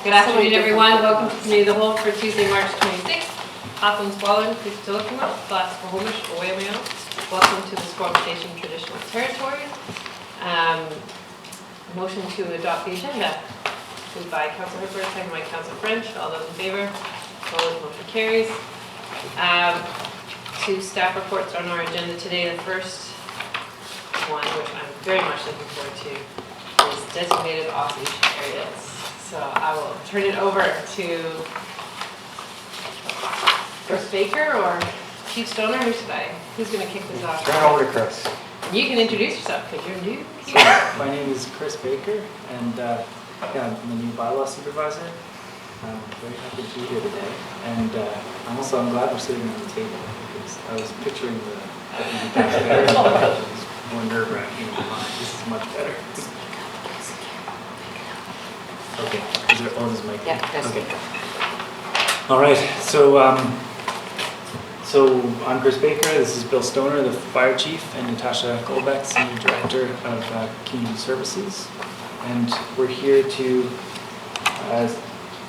Good afternoon, everyone. Welcome to Committee of the Whole for Tuesday, March 26th. Hopkins, Wallen, Kukutilakima, Glass, Squamish, Owameo. Welcome to the Squamish Nation Traditional Territory. Motion to adopt the agenda. Moved by Councillor Hooper, second by Councillor French. All those in favour? Opposed? Motion carries. Two staff reports on our agenda today. The first one, which I'm very much looking forward to, is designated off-leash areas. So I will turn it over to Chris Baker or Chief Stoner. Who's going to kick this off? Turn it over to Chris. You can introduce yourself because you're new here. So, my name is Chris Baker, and I'm the new Bylaw Supervisor. I'm very happy to be here today, and I'm glad we're sitting on the table because I was picturing the better. It was more nerve-wracking in my mind. This is much better. Okay, is there all this mic? Yeah, okay. All right, so I'm Chris Baker. This is Bill Stoner, the Fire Chief, and Natasha Golbeck, Senior Director of Community Services, and we're here to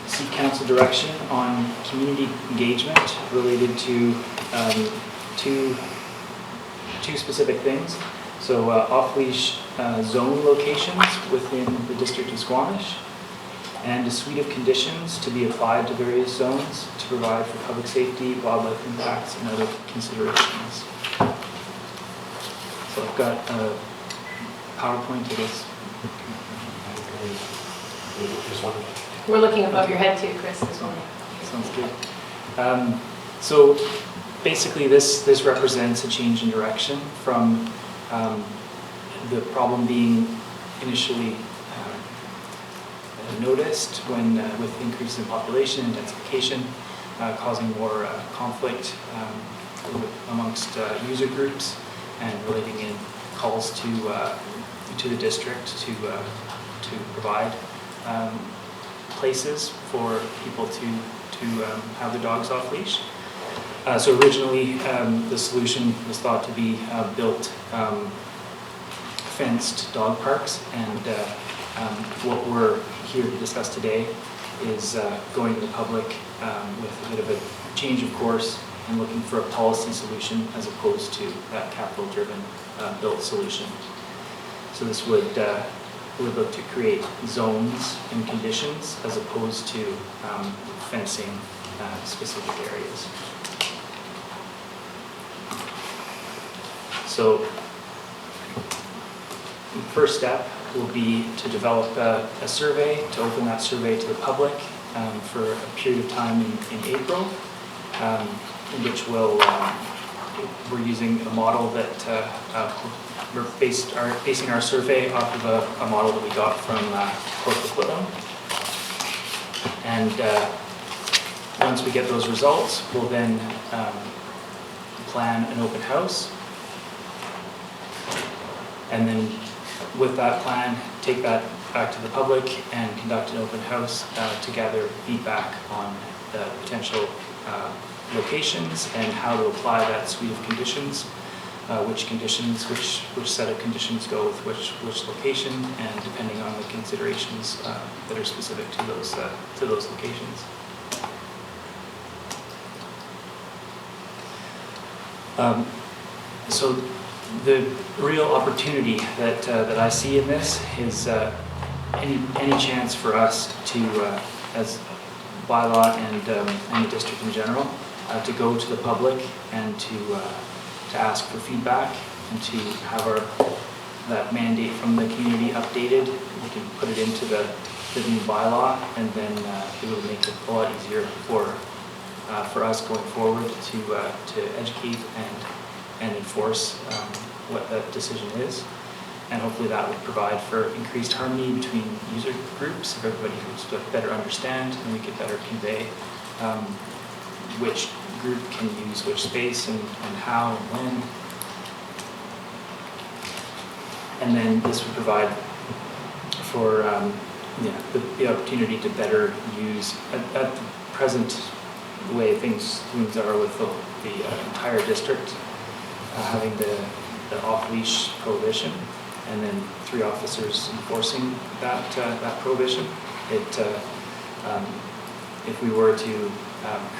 seek council direction on community engagement related to two specific things. So off-leash zone locations within the district of Squamish, and a suite of conditions to be applied to various zones to provide for public safety, wildlife impacts, and other considerations. So I've got a PowerPoint to this. We're looking above your head too, Chris, this one. Sounds good. So basically this represents a change in direction from the problem being initially noticed when with increase in population, intensification, causing more conflict amongst user groups, and relating in calls to the district to provide places for people to have their dogs off leash. So originally the solution was thought to be built fenced dog parks, and what we're here to discuss today is going to the public with a bit of a change of course and looking for a policy solution as opposed to that capital-driven built solution. So this would look to create zones and conditions as opposed to fencing specific areas. So the first step will be to develop a survey, to open that survey to the public for a period of time in April, in which we're using a model that we're basing our survey off of a model that we got from Port Coquitlam. And once we get those results, we'll then plan an open house, and then with that plan, take that back to the public and conduct an open house to gather feedback on the potential locations and how to apply that suite of conditions, which set of conditions go with which location, and depending on the considerations that are specific to those locations. So the real opportunity that I see in this is any chance for us to, as bylaw and the district in general, to go to the public and to ask for feedback and to have that mandate from the community updated. We can put it into the new bylaw, and then it will make it a lot easier for us going forward to educate and enforce what that decision is. And hopefully that would provide for increased harmony between user groups, if everybody could better understand, and we could better convey which group can use which space and how and when. And then this would provide for the opportunity to better use, at the present way things are with the entire district, having the off-leash prohibition, and then 3 officers enforcing that prohibition. It if we were to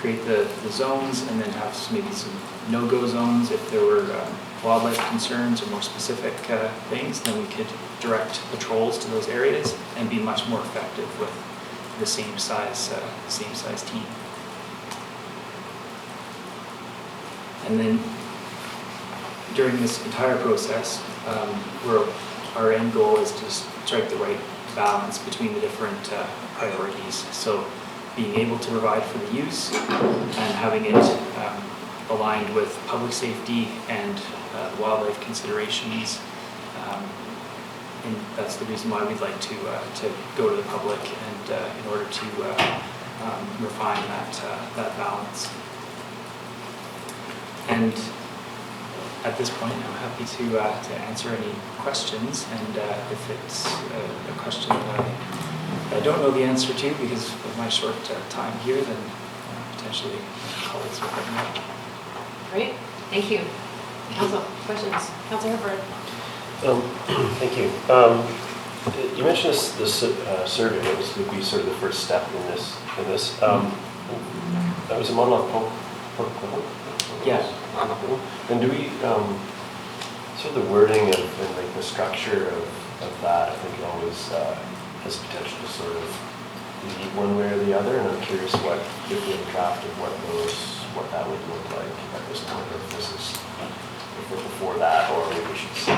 create the zones and then have maybe some no-go zones, if there were wildlife concerns or more specific things, then we could direct patrols to those areas and be much more effective with the same size team. And then during this entire process, our end goal is to strike the right balance between the different priorities. So being able to provide for the use and having it aligned with public safety and wildlife considerations. And that's the reason why we'd like to go to the public and in order to refine that balance. And at this point, I'm happy to answer any questions, and if it's a question that I don't know the answer to because of my short time here, then potentially colleagues will help me out. Great, thank you. Council, questions? Councilor Hurford. Thank you. You mentioned this survey that would be sort of the first step in this. That was a model of Port. Yeah. And do we sort of the wording and like the structure of that? I think it always has potential to sort of lead one way or the other. And I'm curious what if we have a draft of what that would look like at this point, or if this is if we're before that, or maybe we should see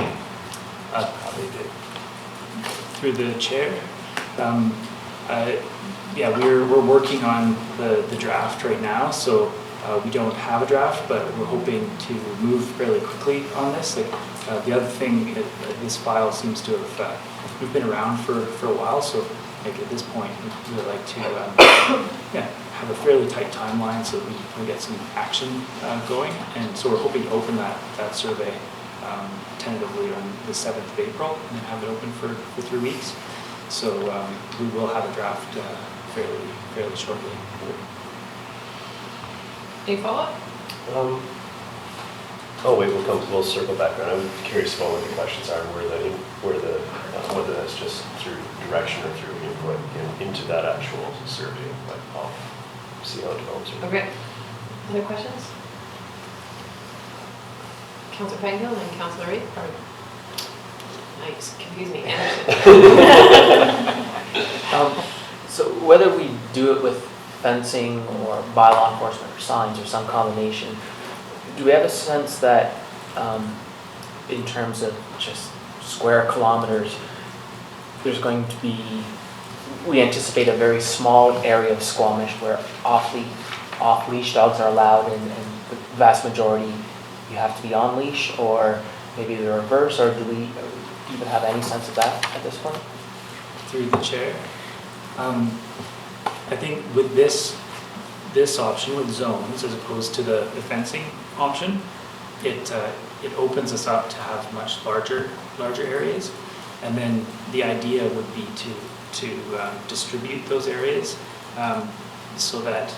how they did. Through the chair. Yeah, we're working on the draft right now, so we don't have a draft, but we're hoping to move fairly quickly on this. Like the other thing, this file seems to have we've been around for a while, so like at this point, we would like to have a fairly tight timeline so that we can get some action going. And so we're hoping to open that survey tentatively on the 7th of April and then have it open for 3 weeks. So we will have a draft fairly shortly. Any follow-up? Oh wait, we'll circle back around. I'm curious about what the questions are and whether that's just through direction or through input into that actual survey, but I'll see how it develops. Okay. Other questions? Councilor Penghill and Councilor Reid? Nice, confuse me. Anderson. So whether we do it with fencing or bylaw enforcement or signs or some combination, do we have a sense that in terms of just square kilometers, there's going to be, we anticipate a very small area of Squamish where off-leash dogs are allowed and the vast majority you have to be on leash, or maybe the reverse, or do we even have any sense of that at this point? Through the chair. I think with this option with zones as opposed to the fencing option, it opens us up to have much larger areas, and then the idea would be to distribute those areas so that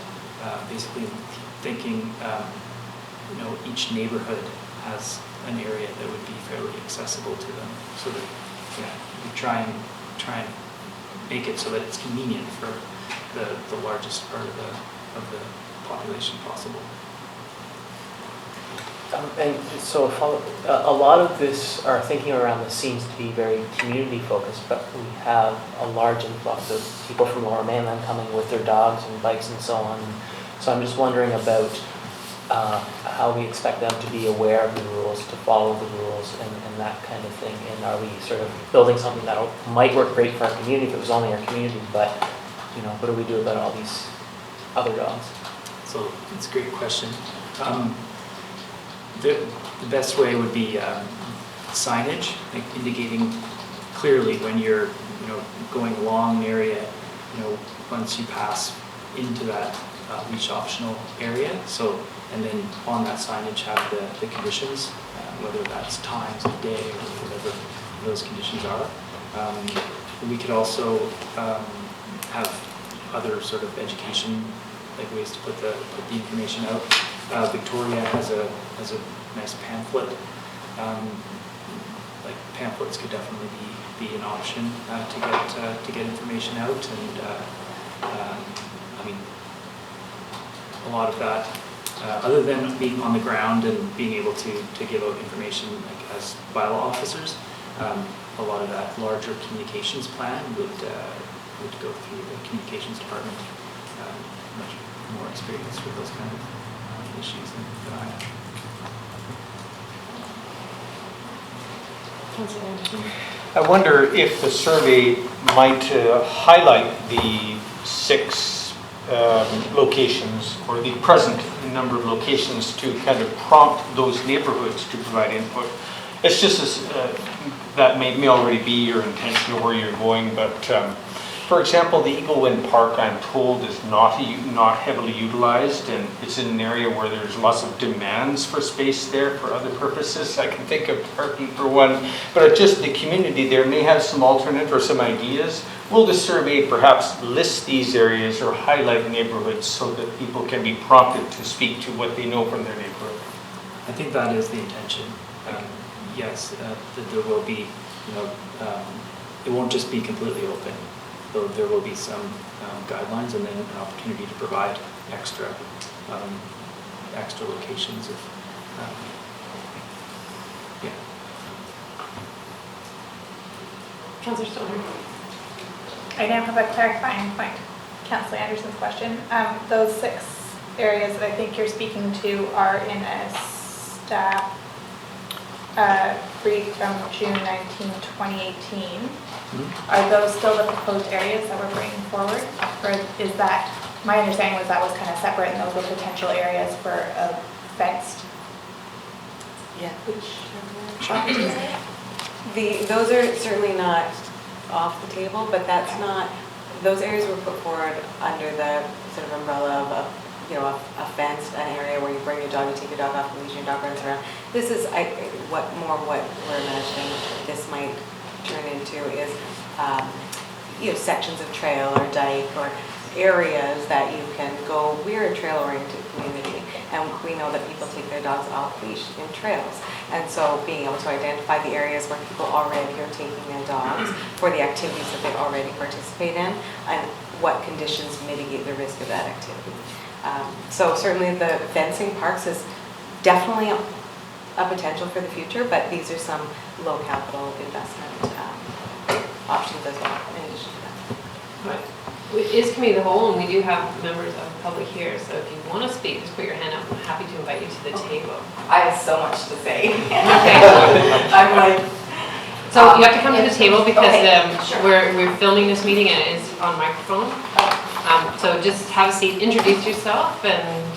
basically thinking each neighborhood has an area that would be fairly accessible to them, so that we try and make it so that it's convenient for the largest part of the population possible. And so a lot of this, our thinking around this seems to be very community focused, but we have a large influx of people from Lower Mainland coming with their dogs and bikes and so on. So I'm just wondering about how we expect them to be aware of the rules, to follow the rules and that kind of thing. And are we sort of building something that might work great for our community if it was only our community, but what do we do about all these other dogs? So it's a great question. The best way would be signage, like indicating clearly when you're going along an area, once you pass into that leash optional area. So, and then on that signage have the conditions, whether that's times of day or whatever those conditions are. We could also have other sort of education, like ways to put the information out. Victoria has a nice pamphlet. Like pamphlets could definitely be an option to get information out, and lot of that, other than being on the ground and being able to give out information like as bylaw officers, a lot of that larger communications plan would go through the communications department, much more experience with those kind of issues than I have. Councillor Anderson. I wonder if the survey might highlight the 6 locations, or the present number of locations, to kind of prompt those neighborhoods to provide input. It's just as, that may already be your intention or where you're going, but for example, the Eagle Wind Park, I'm told, is not heavily utilized, and it's in an area where there's lots of demands for space there for other purposes. I can think of parking for one, but just the community there may have some alternate or some ideas. Will the survey perhaps list these areas or highlight neighborhoods so that people can be prompted to speak to what they know from their neighborhood? I think that is the intention. Yes, that there will be, it won't just be completely open. There will be some guidelines and then an opportunity to provide extra locations of, yeah. Councillor Stoner. I now have a clarifying point. Councillor Anderson's question. Those 6 areas that I think you're speaking to are in a staff brief from June 19, 2018. Are those still the proposed areas that we're bringing forward? Or is that, my understanding was that was kind of separate and those were potential areas for a fenced? Yeah. Those are certainly not off the table, but that's not, those areas were put forward under the sort of umbrella of a fenced, an area where you bring your dog, you take your dog off, and leash your dog runs around. This is what we're imagining this might turn into is sections of trail or dike or areas that you can go. We're a trail-oriented community, and we know that people take their dogs off leash in trails. And so being able to identify the areas where people already are taking their dogs for the activities that they already participate in, and what conditions mitigate the risk of that activity. So certainly the fencing parks is definitely a potential for the future, but these are some low capital investment options as well in addition to that. Right. It is committee of the whole, and we do have members of the public here, so if you want to speak, just put your hand up. I'm happy to invite you to the table. I have so much to say. Okay. I'm like, So you have to come to the table because okay, sure. we're filming this meeting and it is on microphone. So just have a seat, introduce yourself, and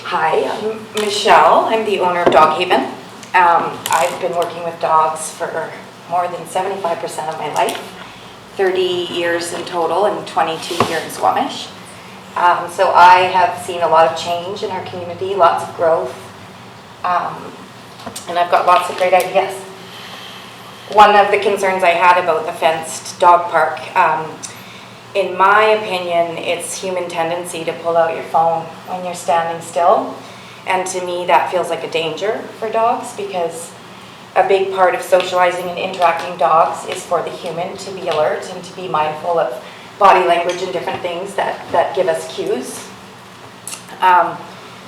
Hi, I'm Michelle. I'm the owner of Dog Haven. I've been working with dogs for more than 75% of my life, 30 years in total and 22 here in Squamish. So I have seen a lot of change in our community, lots of growth, and I've got lots of great ideas. One of the concerns I had about the fenced dog park, in my opinion, it's human tendency to pull out your phone when you're standing still. And to me, that feels like a danger for dogs, because a big part of socializing and interacting dogs is for the human to be alert and to be mindful of body language and different things that give us cues.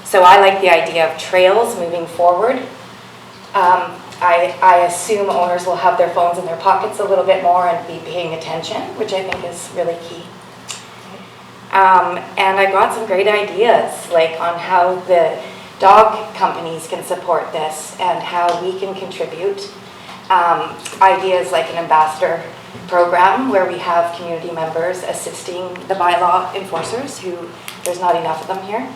So I like the idea of trails moving forward. I assume owners will have their phones in their pockets a little bit more and be paying attention, which I think is really key. And I got some great ideas, like on how the dog companies can support this and how we can contribute. Ideas like an ambassador program where we have community members assisting the bylaw enforcers, who there's not enough of them here.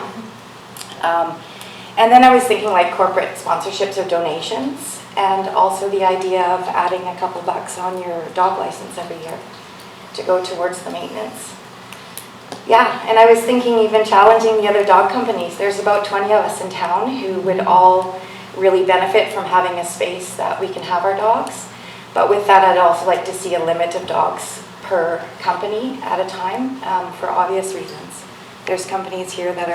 And then I was thinking like corporate sponsorships or donations, and also the idea of adding a couple bucks on your dog license every year to go towards the maintenance. Yeah, and I was thinking even challenging the other dog companies. There's about 20 of us in town who would all really benefit from having a space that we can have our dogs. But with that, I'd also like to see a limit of dogs per company at a time, for obvious reasons. There's companies here that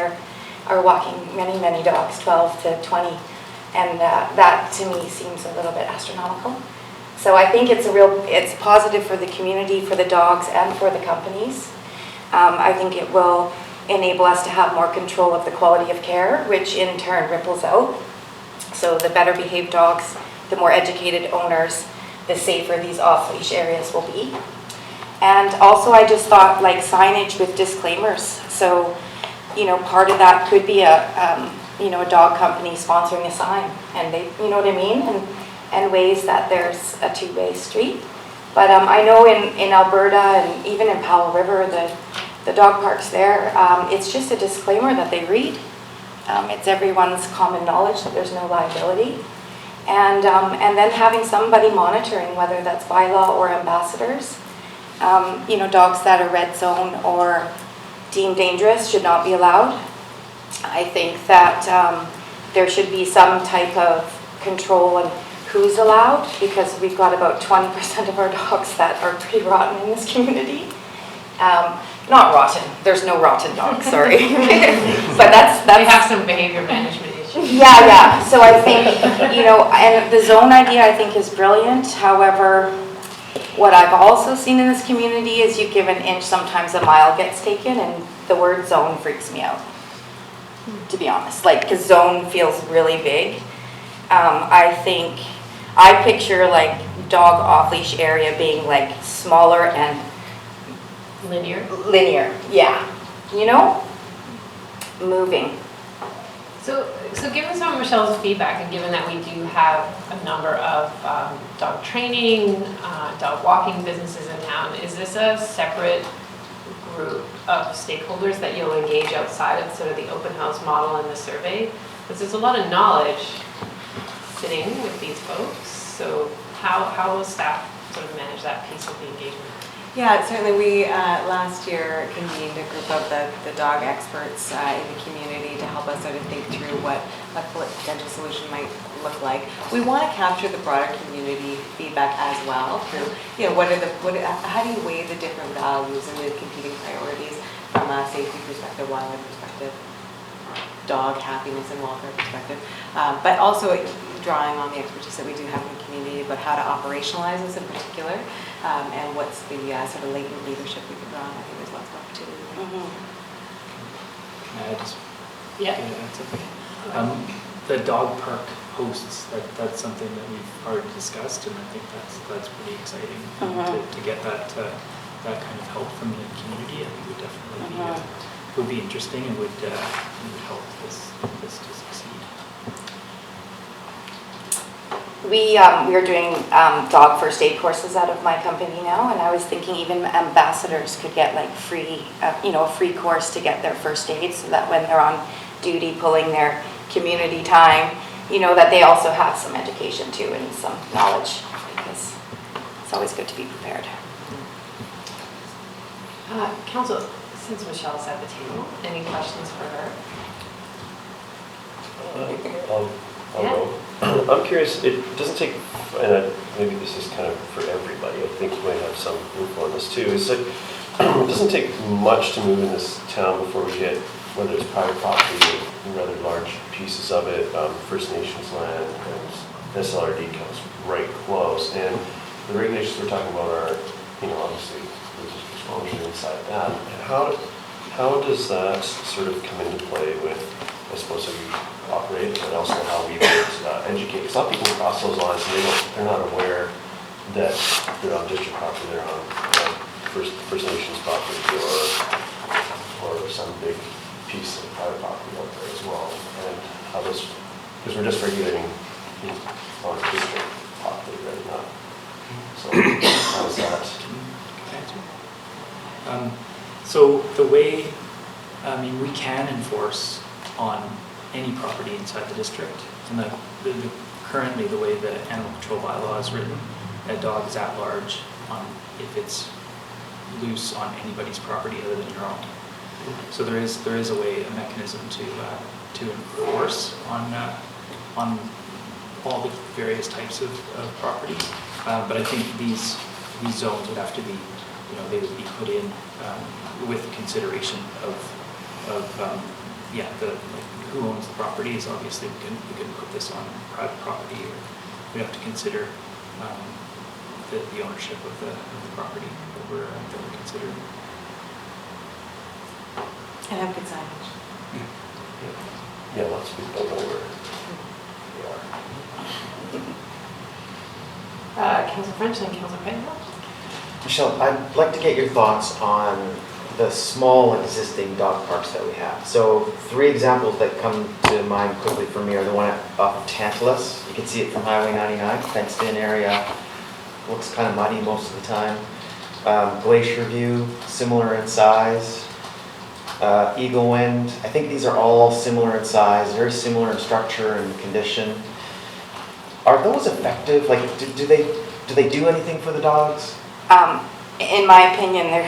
are walking many dogs, 12 to 20, and that to me seems a little bit astronomical. So I think it's positive for the community, for the dogs, and for the companies. I think it will enable us to have more control of the quality of care, which in turn ripples out. So the better behaved dogs, the more educated owners, the safer these off-leash areas will be. And also I just thought like signage with disclaimers. So, you know, part of that could be a dog company sponsoring a sign, and they, you know what I mean? And ways that there's a two-way street. But I know in Alberta and even in Powell River, the dog parks there, it's just a disclaimer that they read. It's everyone's common knowledge that there's no liability. And then having somebody monitoring, whether that's bylaw or ambassadors, dogs that are red zone or deemed dangerous should not be allowed. I think that there should be some type of control on who's allowed, because we've got about 20% of our dogs that are pretty rotten in this community. Not rotten, there's no rotten dogs, sorry. But that's We have some behavior management issues. yeah. So I think, and the zone idea I think is brilliant. However, what I've also seen in this community is you give an inch, sometimes a mile gets taken, and the word zone freaks me out, to be honest. Like, because zone feels really big. I picture like dog off-leash area being like smaller and linear, yeah. Moving. So given some of Michelle's feedback, and given that we do have a number of dog training, dog walking businesses in town, is this a separate group of stakeholders that you'll engage outside of sort of the open house model and the survey? Because there's a lot of knowledge sitting with these folks. So how will staff sort of manage that piece of the engagement? Yeah, certainly we last year convened a group of the dog experts in the community to help us sort of think through what a potential solution might look like. We want to capture the broader community feedback as well through, how do you weigh the different values and the competing priorities from a safety perspective, wildlife perspective, dog happiness and welfare perspective, but also drawing on the expertise that we do have in the community about how to operationalize this in particular, and what's the sort of latent leadership we can draw on. I think there's lots of opportunity there. Can I just Yeah. add something? The dog park hosts, that's something that we've already discussed, and I think that's pretty exciting to get that kind of help from the community. I think would definitely would be interesting and would help this to succeed. We are doing dog first aid courses out of my company now, and I was thinking even ambassadors could get like free, a free course to get their first aid, so that when they're on duty pulling their community time, that they also have some education too and some knowledge, because it's always good to be prepared. Council, since Michelle's at the table, any questions for her? I'll go. I'm curious, it doesn't take, and maybe this is kind of for everybody, I think you might have some info on this too, it's like, it doesn't take much to move in this town before we get, whether it's private property or rather large pieces of it, First Nations land, and SLRD comes right close, and the regulations we're talking about are, obviously, there's Squamish inside that. And how does that sort of come into play with, I suppose, how we operate, but also how we would educate? Because some people cross those lines and they're not aware that they're on district property, they're on First Nations property, or some big piece of private property out there as well. And how those, because we're just regulating on district property, right now. So how is that? So the way, we can enforce on any property inside the district, and currently the way the animal control bylaw is written, a dog is at large if it's loose on anybody's property other than your own. So there is a way, a mechanism to enforce on all the various types of property, but I think these zones would have to be, they would be put in with consideration of who owns the property. Is obviously we can put this on private property, or we have to consider the ownership of the property that we're considering. And have good signage. Yeah, lots of people know where they are. Councillor French and Councillor Payne. Michelle, I'd like to get your thoughts on the small existing dog parks that we have. So 3 examples that come to mind quickly for me are the one off of Tantalus. You can see it from Highway 99, fenced in area, looks kind of muddy most of the time. Glacier View, similar in size. Eagle Wind, I think these are all similar in size, very similar in structure and condition. Are those effective? Like, do they do anything for the dogs? In my opinion,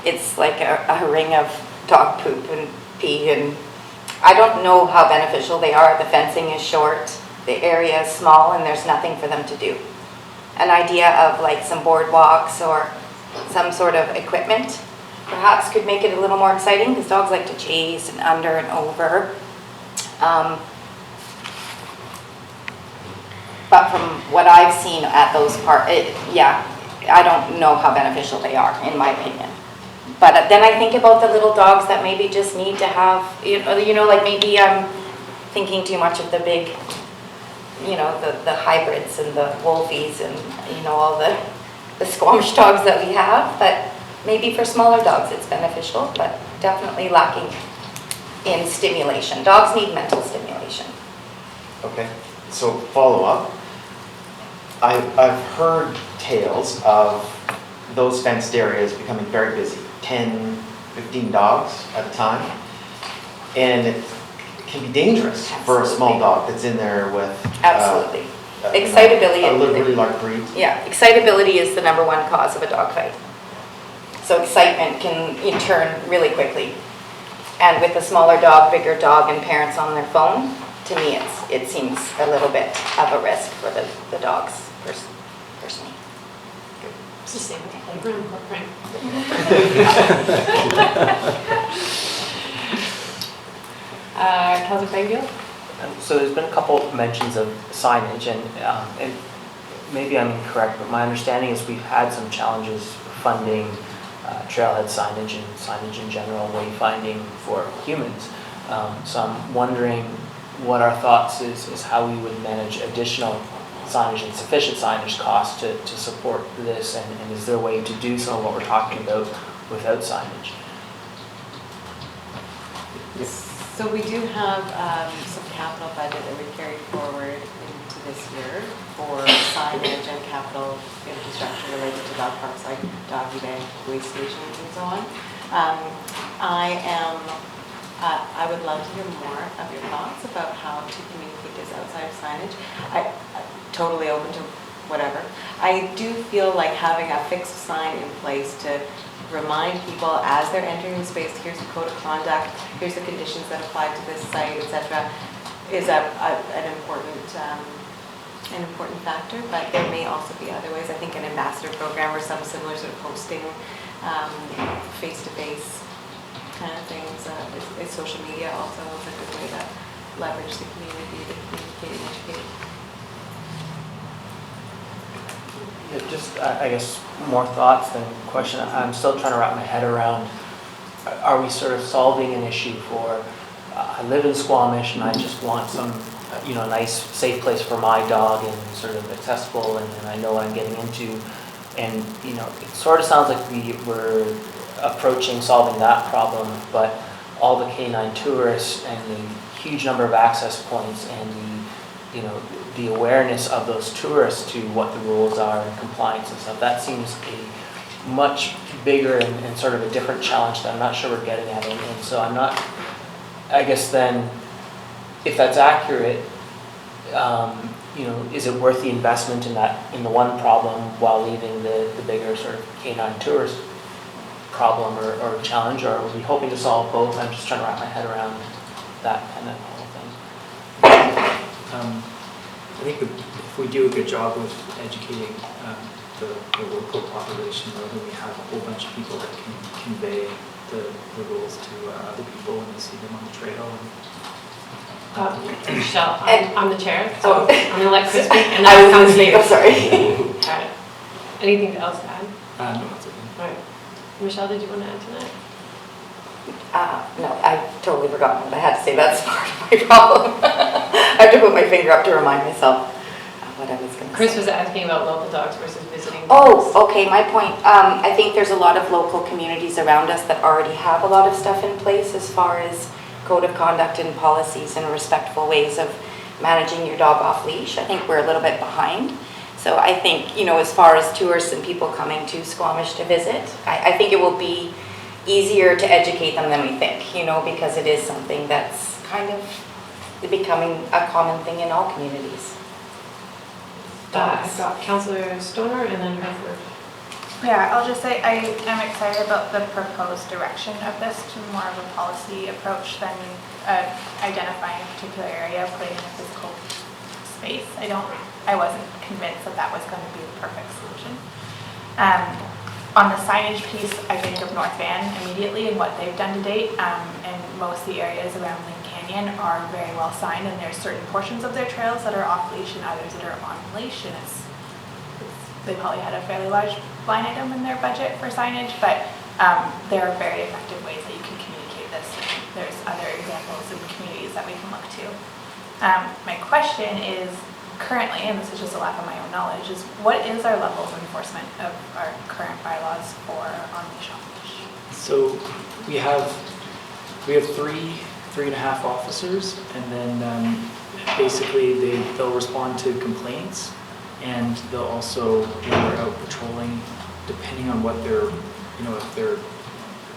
it's like a ring of dog poop and pee, and I don't know how beneficial they are. The fencing is short, the area is small, and there's nothing for them to do. An idea of like some boardwalks or some sort of equipment perhaps could make it a little more exciting, because dogs like to chase and under and over. But from what I've seen at those parks, yeah, I don't know how beneficial they are, in my opinion. But then I think about the little dogs that maybe just need to have, you know, like maybe I'm thinking too much of the big, you know, the hybrids and the wolfies and, you know, all the Squamish dogs that we have. But maybe for smaller dogs it's beneficial, but definitely lacking in stimulation. Dogs need mental stimulation. Okay, so follow up. I've heard tales of those fenced areas becoming very busy, 10, 15 dogs at a time. And it can be dangerous for a small dog that's in there with Absolutely. Excitability. A really large breed. Yeah, excitability is the #1 cause of a dog fight. So excitement can turn really quickly. And with a smaller dog, bigger dog, and parents on their phone, to me it seems a little bit of a risk for the dogs, personally. It's the same with the playground footprint. Councillor Payne. So there's been a couple mentions of signage, and maybe I'm incorrect, but my understanding is we've had some challenges funding trailhead signage and signage in general, wayfinding for humans. So I'm wondering what our thoughts is how we would manage additional signage and sufficient signage costs to support this, and is there a way to do some of what we're talking about without signage? So we do have some capital budget that we carried forward into this year for signage and capital infrastructure related to dog parks like doggy bag, waste stations, and so on. I would love to hear more of your thoughts about how to communicate this outside of signage. I'm totally open to whatever. I do feel like having a fixed sign in place to remind people as they're entering the space, here's the code of conduct, here's the conditions that apply to this site, etc., is an important factor. But there may also be other ways. I think an ambassador program or some similar sort of hosting face-to-face kind of things. Is social media also a good way to leverage the community to communicate and educate? Yeah, just, I guess, more thoughts than question. I'm still trying to wrap my head around, are we sort of solving an issue for, I live in Squamish and I just want some, nice, safe place for my dog and sort of accessible, and I know what I'm getting into. And, it sort of sounds like we're approaching solving that problem, but all the canine tourists and the huge number of access points and the awareness of those tourists to what the rules are and compliance and stuff, that seems a much bigger and sort of a different challenge that I'm not sure we're getting at. And so I'm not, I guess then, if that's accurate, is it worth the investment in the one problem while leaving the bigger sort of canine tourist problem or challenge, or are we hoping to solve both? I'm just trying to wrap my head around that kind of whole thing. I think if we do a good job with educating the local population, then we have a whole bunch of people that can convey the rules to other people when they see them on the trail. Michelle, I'm the chair, so I'm going to let Chris speak, and then I I'll come was to you. sorry. All right. Anything else to add? No, that's okay. All right. Michelle, did you want to add to that? No, I totally forgot what I had to say. That's part of my problem. I have to put my finger up to remind myself of what I was going to say. Chris was asking about local dogs versus visiting dogs. Oh, okay, my point, I think there's a lot of local communities around us that already have a lot of stuff in place as far as code of conduct and policies and respectful ways of managing your dog off leash. I think we're a little bit behind. So I think, as far as tourists and people coming to Squamish to visit, I think it will be easier to educate them than we think, because it is something that's kind of becoming a common thing in all communities. I've got Councillor Stoner and then Herford. Yeah, I'll just say I am excited about the proposed direction of this to more of a policy approach than identifying a particular area, putting in a physical space. I wasn't convinced that was going to be the perfect solution. On the signage piece, I think of North Van immediately and what they've done to date, and most of the areas around Lynn Canyon are very well signed, and there's certain portions of their trails that are off leash and others that are on leash, and they probably had a fairly large line item in their budget for signage, but there are very effective ways that you can communicate this. There's other examples in communities that we can look to. My question is, currently, and this is just a lack of my own knowledge, is what is our level of enforcement of our current bylaws for on-leash, off-leash? So we have 3.5 officers, and then basically they'll respond to complaints, and they'll also, when they're out patrolling, depending on what they're, if they're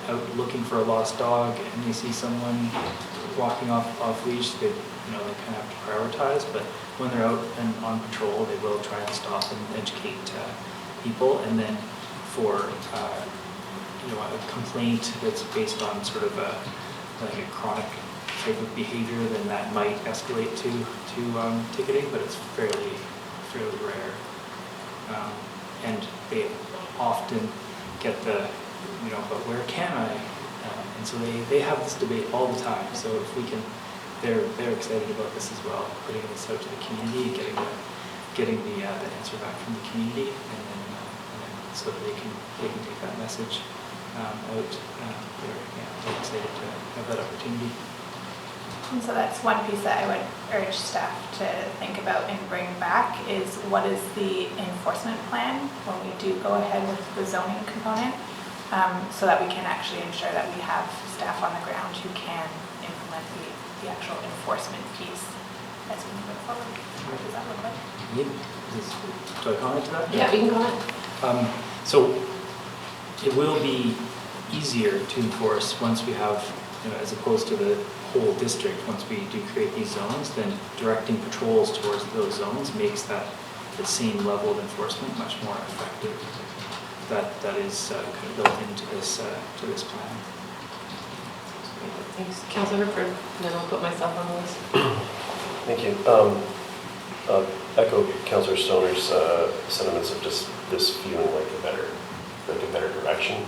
out looking for a lost dog and they see someone walking off leash, they kind of have to prioritize, but when they're out and on patrol, they will try and stop and educate people. And then for a complaint that's based on sort of a chronic type of behavior, then that might escalate to ticketing, but it's fairly rare. And they often get the, but where can I? And so they have this debate all the time. So if we can, they're excited about this as well, putting this out to the community, getting the answer back from the community, and then so that they can take that message out. They're excited to have that opportunity. And so that's one piece that I would urge staff to think about and bring back is what is the enforcement plan when we do go ahead with the zoning component, so that we can actually ensure that we have staff on the ground who can implement the actual enforcement piece as we move it forward. What does that look like? Do I comment to that? Yeah, we can comment. So it will be easier to enforce once we have, as opposed to the whole district, once we do create these zones, then directing patrols towards those zones makes that the same level of enforcement much more effective. That is kind of built into this plan. Thanks, Councillor Herford, and then I'll put myself on the list. Thank you. Echo Councillor Stoner's sentiments of just this feeling like a better direction.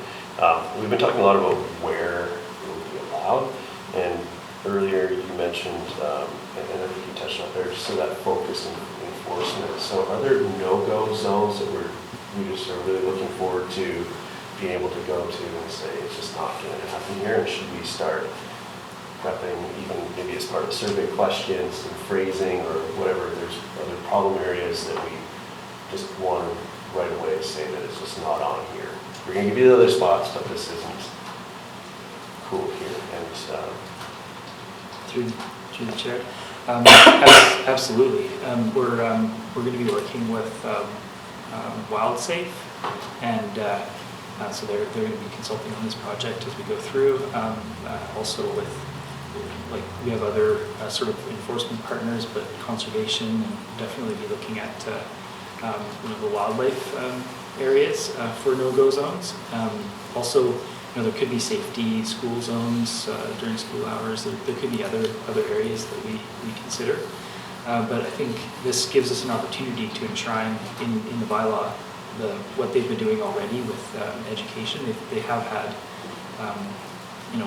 We've been talking a lot about where it will be allowed, and earlier you mentioned, and I think you touched on there, just so that focus and enforcement. So are there no-go zones that we just are really looking forward to being able to go to and say it's just not going to happen here, and should we start prepping even maybe as part of the survey questions and phrasing or whatever, there's other problem areas that we just want to right away say that it's just not on here. We're going to give you the other spots, but this isn't cool here. And through the chair, absolutely. We're going to be working with WildSafe, and so they're going to be consulting on this project as we go through. Also with, we have other sort of enforcement partners, but conservation, and definitely be looking at the wildlife areas for no-go zones. Also, there could be safety school zones during school hours. There could be other areas that we consider. But I think this gives us an opportunity to enshrine in the bylaw what they've been doing already with education. They have had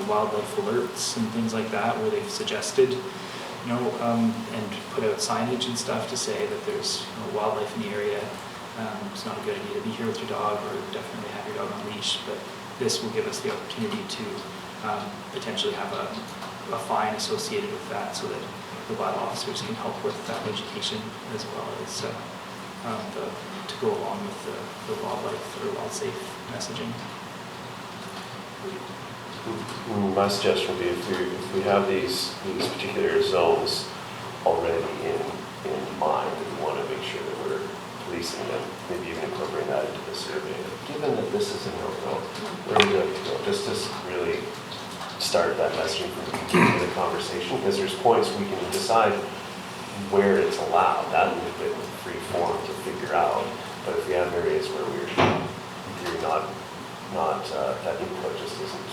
wildlife alerts and things like that, where they've suggested and put out signage and stuff to say that there's wildlife in the area. It's not a good idea to be here with your dog, or definitely have your dog on leash. But this will give us the opportunity to potentially have a fine associated with that, so that the bylaw officers can help with that education as well as to go along with the wildlife or wild safe messaging. My suggestion would be if we have these particular zones already in mind, we want to make sure that we're policing them, maybe even incorporating that into the survey. Given that this is a no-go, where would you like to go? Just to really start that messaging from the beginning of the conversation, because there's points we can decide where it's allowed. That would be a bit free form to figure out. But if we have areas where we're not that input just isn't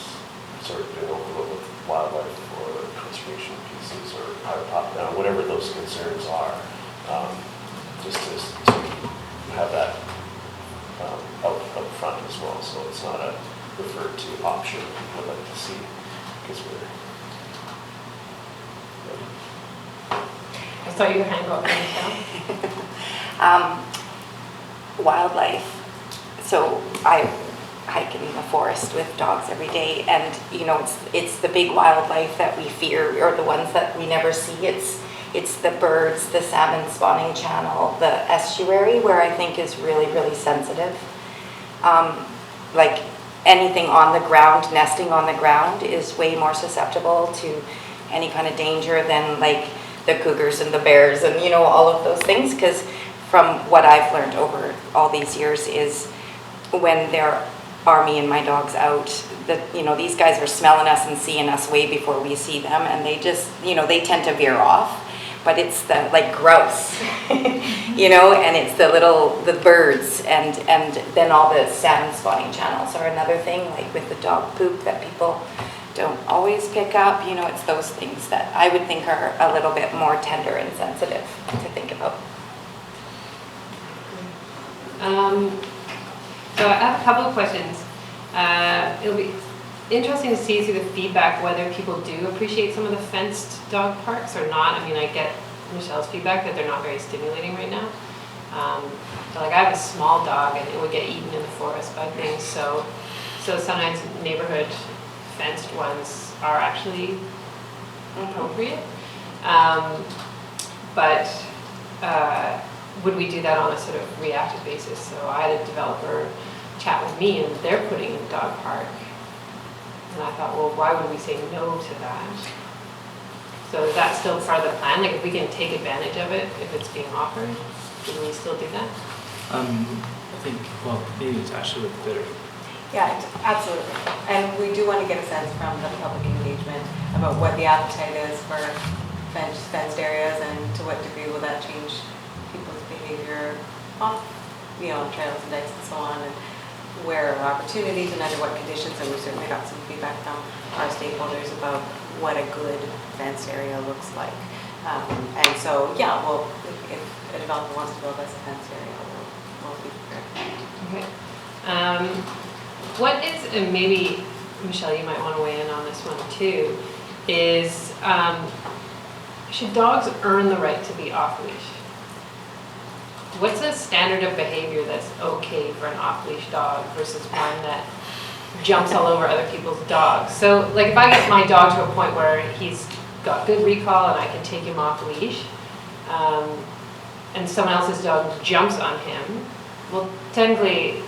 sort of been overlooked with wildlife or conservation pieces or whatever those concerns are, just to have that up front as well, so it's not a referred to option I'd like to see, because I saw your hand go up, Michelle. Wildlife. So I hike in the forest with dogs every day, and it's the big wildlife that we fear, or the ones that we never see. It's the birds, the salmon spawning channel, the estuary, where I think is really, really sensitive. Like anything on the ground, nesting on the ground is way more susceptible to any kind of danger than like the cougars and the bears and all of those things, because from what I've learned over all these years is when there are me and my dogs out, that these guys are smelling us and seeing us way before we see them, and they just they tend to veer off. But it's the like grouse, and it's the birds, and then all the salmon spawning channels are another thing, like with the dog poop that people don't always pick up. It's those things that I would think are a little bit more tender and sensitive to think about. So I have a couple of questions. It'll be interesting to see through the feedback whether people do appreciate some of the fenced dog parks or not. I mean, I get Michelle's feedback that they're not very stimulating right now. But like I have a small dog and it would get eaten in the forest by things. So sometimes neighborhood fenced ones are actually appropriate. But would we do that on a sort of reactive basis? So I had a developer chat with me and they're putting in a dog park. And I thought, well, why would we say no to that? So is that still part of the plan? Like if we can take advantage of it, if it's being offered, can we still do that? I think, well, maybe it's actually better. Yeah, absolutely. And we do want to get a sense from the public engagement about what the appetite is for fenced areas and to what degree will that change people's behavior on, on trails and dikes and so on, and where are opportunities and under what conditions. And we certainly got some feedback from our stakeholders about what a good fenced area looks like. And so, yeah, well, if a developer wants to build us a fenced area, we'll be prepared. Okay. What is, and maybe, Michelle, you might want to weigh in on this one too, is should dogs earn the right to be off-leash? What's the standard of behavior that's okay for an off-leash dog versus one that jumps all over other people's dogs? So like if I get my dog to a point where he's got good recall and I can take him off leash, and someone else's dog jumps on him, well, technically,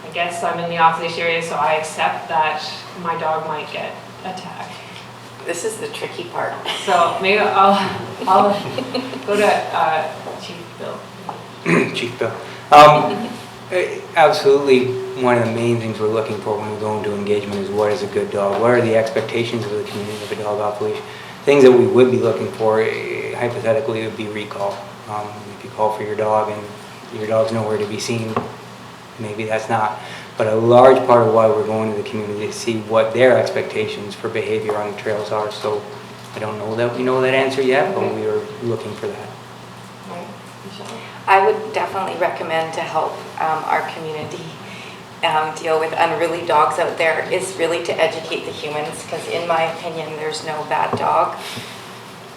I guess I'm in the off-leash area, so I accept that my dog might get attacked. This is the tricky part. So maybe I'll go to Chief Bill. Chief Bill. Absolutely, one of the main things we're looking for when we go into engagement is what is a good dog? What are the expectations of the community of a dog off leash? Things that we would be looking for, hypothetically, would be recall. If you call for your dog and your dog's nowhere to be seen, maybe that's not. But a large part of why we're going to the community is to see what their expectations for behavior on the trails are. So I don't know that we know that answer yet, but we are looking for that. Right, Michelle? I would definitely recommend to help our community deal with unruly dogs out there is really to educate the humans, because in my opinion, there's no bad dog.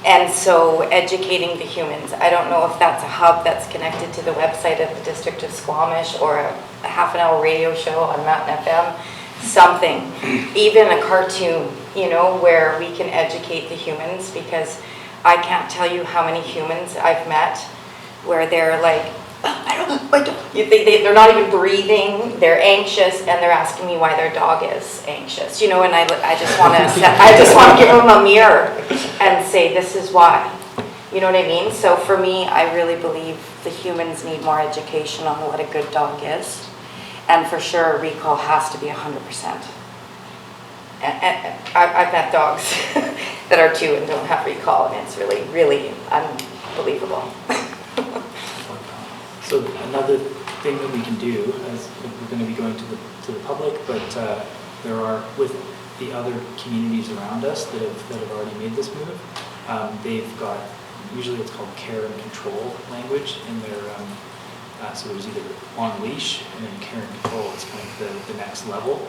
And so educating the humans, I don't know if that's a hub that's connected to the website of the District of Squamish or a half-an-hour radio show on Mountain FM something, even a cartoon, you know, where we can educate the humans, because I can't tell you how many humans I've met where they're like, they're not even breathing, they're anxious, and they're asking me why their dog is anxious, you know, and I just want to give them a mirror and say, this is why, you know what I mean? So for me, I really believe the humans need more education on what a good dog is, and for sure, a recall has to be 100%. And I've met dogs that are 2 and don't have recall, and it's really, really unbelievable. So another thing that we can do, as we're going to be going to the public, but there are, with the other communities around us that have already made this move, they've got, usually it's called care and control language in their, so there's either on leash and then care and control is kind of the next level.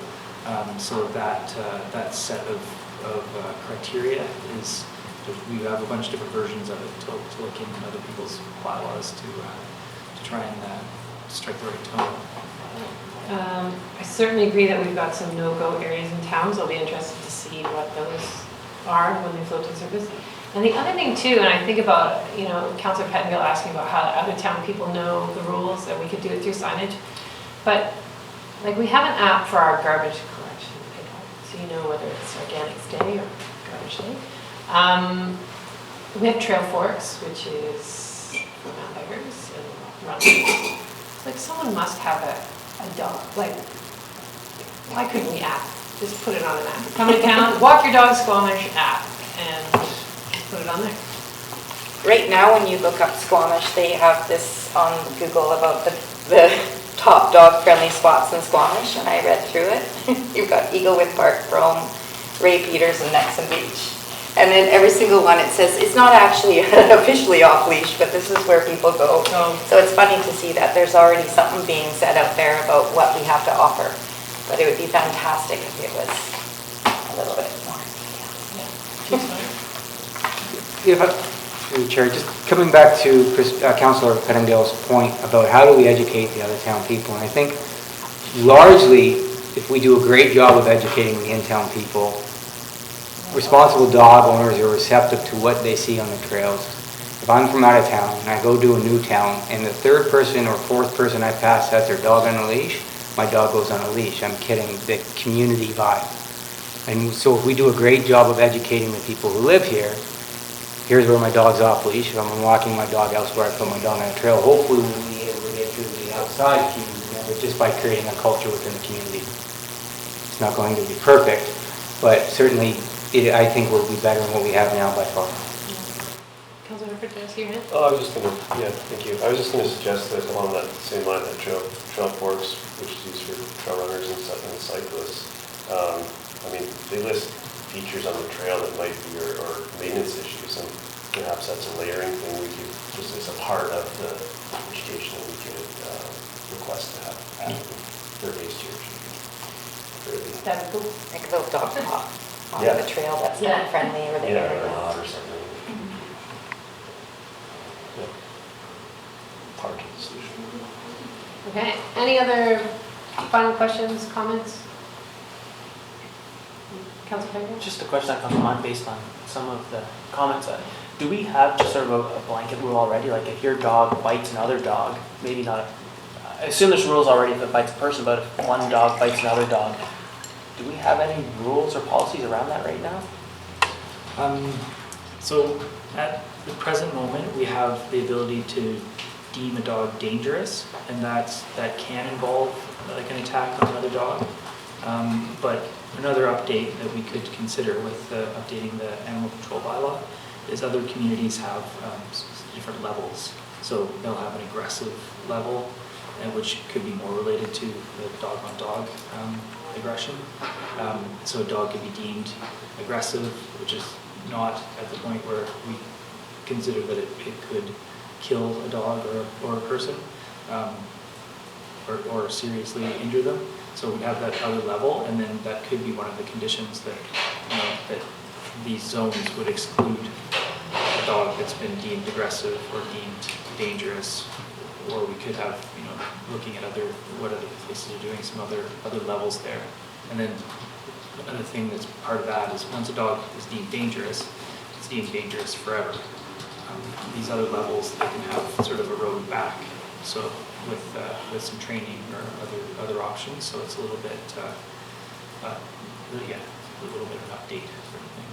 So that set of criteria is, we have a bunch of different versions of it to look in other people's bylaws to try and strike the right tone. I certainly agree that we've got some no-go areas in town, so I'll be interested to see what those are when they float to surface. And the other thing too, and I think about, you know, Councillor Pettengill asking about how other town people know the rules, that we could do it through signage. But like, we have an app for our garbage collection pickup, so you know whether it's Organics Day or Garbage Day. We have Trail Forks, which is for mountain bikers and runners. Like, someone must have a dog. Like, why couldn't we app? Just put it on an app. Come to town, walk your dog Squamish app, and put it on there. Right now, when you look up Squamish, they have this on Google about the top dog-friendly spots in Squamish, and I read through it. You've got Eaglewood Park, Rome, Ray Peters, and Nexon Beach. And then every single one, it says, it's not actually officially off-leash, but this is where people go. Oh. So it's funny to see that there's already something being said out there about what we have to offer. But it would be fantastic if it was a little bit more. Through the chair, just coming back to Councillor Pettengill's point about how do we educate the other town people, and I think largely, if we do a great job of educating the in-town people, responsible dog owners are receptive to what they see on the trails. If I'm from out of town and I go to a new town and the 3rd person or 4th person I pass has their dog on a leash, my dog goes on a leash. I'm kidding, the community vibe. And so if we do a great job of educating the people who live here, here's where my dog's off leash. If I'm walking my dog elsewhere, I put my dog on a trail. Hopefully we'll be able to get through the outside community just by creating a culture within the community. It's not going to be perfect, but certainly I think we'll be better than what we have now by far. Councillor Herford, did I see your hand? Oh, I was just going to, yeah, thank you. I was just going to suggest that along that same line, that trail forks, which is used for trail runners and cyclists, I mean, they list features on the trail that might be or maintenance issues, and perhaps that's a layering thing we could, just as a part of the education that we could request to have their base here. That'd be cool. Like a little dog walk on Yeah. the trail that's Yeah. not friendly or the Yeah, or area. not or something. Yeah. Part of the solution. Okay, any other final questions, comments? Councillor Pettengill? Just a question that comes to mind based on some of the comments. Do we have just sort of a blanket rule already? Like, if your dog bites another dog, maybe not, I assume there's rules already if it bites a person, but if one dog bites another dog, do we have any rules or policies around that right now? So at the present moment, we have the ability to deem a dog dangerous, and that can involve like an attack on another dog. But another update that we could consider with updating the animal control bylaw is other communities have different levels. So they'll have an aggressive level, which could be more related to the dog-on-dog aggression. So a dog could be deemed aggressive, which is not at the point where we consider that it could kill a dog or a person or seriously injure them. So we have that other level, and then that could be one of the conditions that that these zones would exclude a dog that's been deemed aggressive or deemed dangerous. Or we could have, looking at what other places are doing, some other levels there. And then another thing that's part of that is once a dog is deemed dangerous, it's deemed dangerous forever. These other levels, they can have sort of a road back. So with some training or other options, so it's a little bit, yeah, a little bit of an update sort of thing.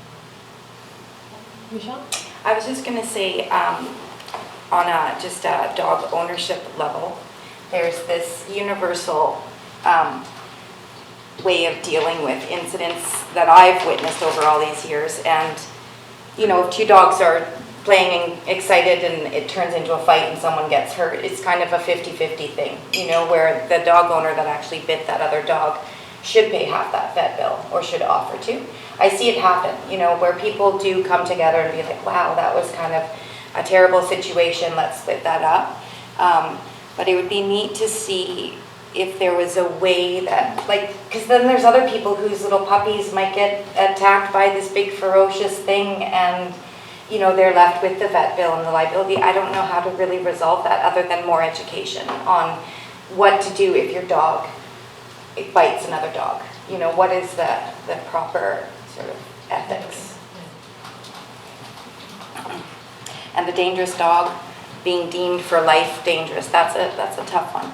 Michelle? I was just going to say, on just a dog ownership level, there's this universal way of dealing with incidents that I've witnessed over all these years. And, you know, if two dogs are playing and excited and it turns into a fight and someone gets hurt, it's kind of a 50-50 thing, you know, where the dog owner that actually bit that other dog should pay half that vet bill or should offer to. I see it happen, you know, where people do come together and be like, wow, that was kind of a terrible situation, let's split that up. But it would be neat to see if there was a way that, like, because then there's other people whose little puppies might get attacked by this big ferocious thing and, you know, they're left with the vet bill and the liability. I don't know how to really resolve that other than more education on what to do if your dog bites another dog. You know, what is the proper sort of ethics? And the dangerous dog being deemed for life dangerous, that's a tough one.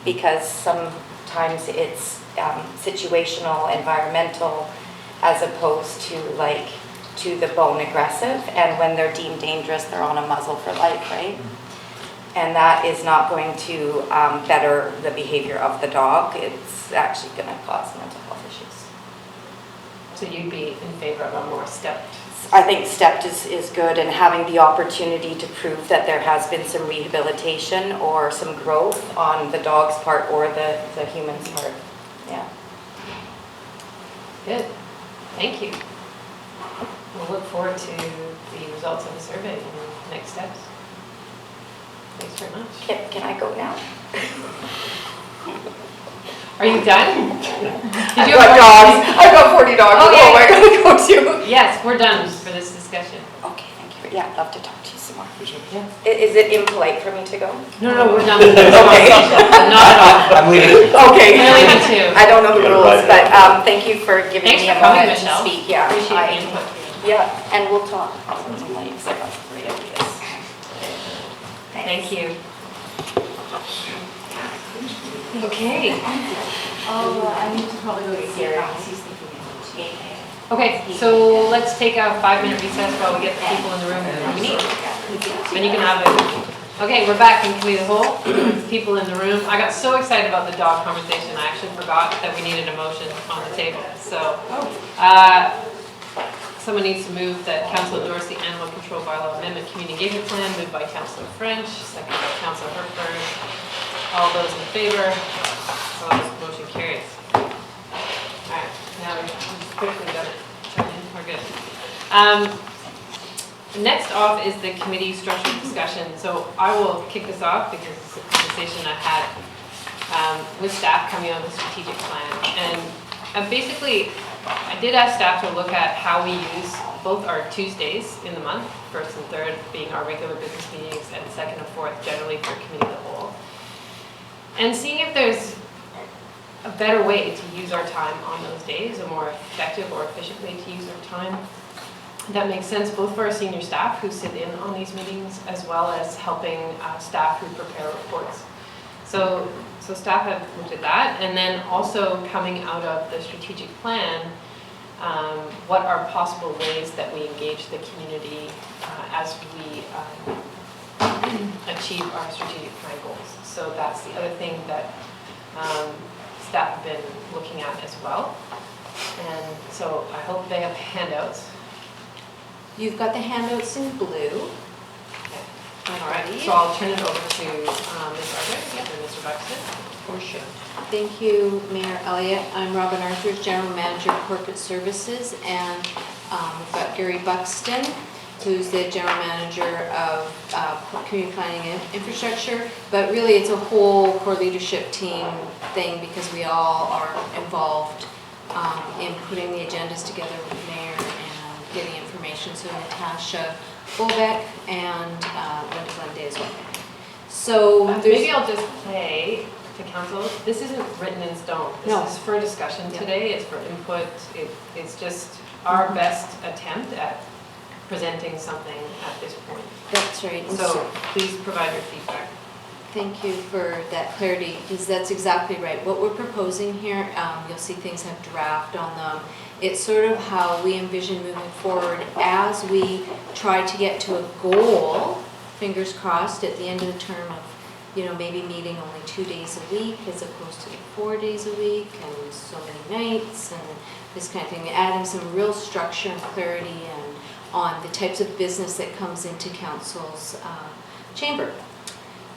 Because sometimes it's situational, environmental, as opposed to like to the bone aggressive, and when they're deemed dangerous, they're on a muzzle for life, right? And that is not going to better the behavior of the dog. It's actually going to cause mental health issues. So you'd be in favor of a more stepped? I think stepped is good, and having the opportunity to prove that there has been some rehabilitation or some growth on the dog's part or the human's part. Yeah. Good. Thank you. We'll look forward to the results of the survey and next steps. Thanks very much. Can I go now? Are you done? Did you I've got dogs. I've got 40 dogs. Oh, Oh, yeah. I gotta go to. Yes, we're done for this discussion. Okay, thank you. Yeah, I'd love to talk to you some more. Yeah. Is it impolite for me to go? No, we're done with this Okay. conversation. Not at all. I'm leaving. Okay. Really me too. I don't know the Yeah, rules, right. but thank you for giving Thanks me for a coming, moment to Michelle. speak. Yeah, Appreciate the input. Yeah, and we'll talk. Tonight, 'cause I got some great ideas. Thank you. Okay. I need to probably go to Gary. Okay, so let's take a 5-minute recess while we get the people in the room that we need. Then you can have it. Okay, we're back in committee of the whole. People in the room. I got so excited about the dog conversation, I actually forgot that we needed a motion on the table. So, someone needs to move that council endorse the animal control bylaw amendment community engagement plan, moved by Councillor French, seconded by Councillor Herford. All those in favor? So this motion carries. All right, now we've quickly done it. We're good. Next off is the committee structure discussion. So I will kick this off because it's a conversation I had with staff coming on the strategic plan. And basically, I did ask staff to look at how we use both our Tuesdays in the month, 1st and 3rd being our regular business meetings, and 2nd and 4th generally for committee of the whole. And seeing if there's a better way to use our time on those days, a more effective or efficient way to use our time that makes sense both for our senior staff who sit in on these meetings as well as helping staff who prepare reports. So staff have looked at that, and then also coming out of the strategic plan, what are possible ways that we engage the community as we achieve our strategic plan goals. So that's the other thing that staff have been looking at as well. And so I hope they have handouts. You've got the handouts in blue. All right, so I'll turn it over to Ms. Arthur and Mr. Buxton. For sure. Thank you, Mayor Elliott. I'm Robin Arthur, General Manager of Corporate Services, and we've got G.Buxton, who's the General Manager of Community Planning and Infrastructure. But really, it's a whole core leadership team thing because we all are involved in putting the agendas together with the Mayor and getting information. So Natasha Bolbeck and Linda Glende as well. So maybe I'll just play to council, this isn't written in stone. No. This is for discussion Yeah. today, it's for input, it's just our best attempt at presenting something at this point. That's right. And So please provide your feedback. Thank you for that clarity, because that's exactly right. What we're proposing here, you'll see things have draft on them. It's sort of how we envision moving forward as we try to get to a goal, fingers crossed, at the end of the term of, maybe meeting only 2 days a week as opposed to 4 days a week and so many nights and this kind of thing, adding some real structure and clarity and on the types of business that comes into council's chamber.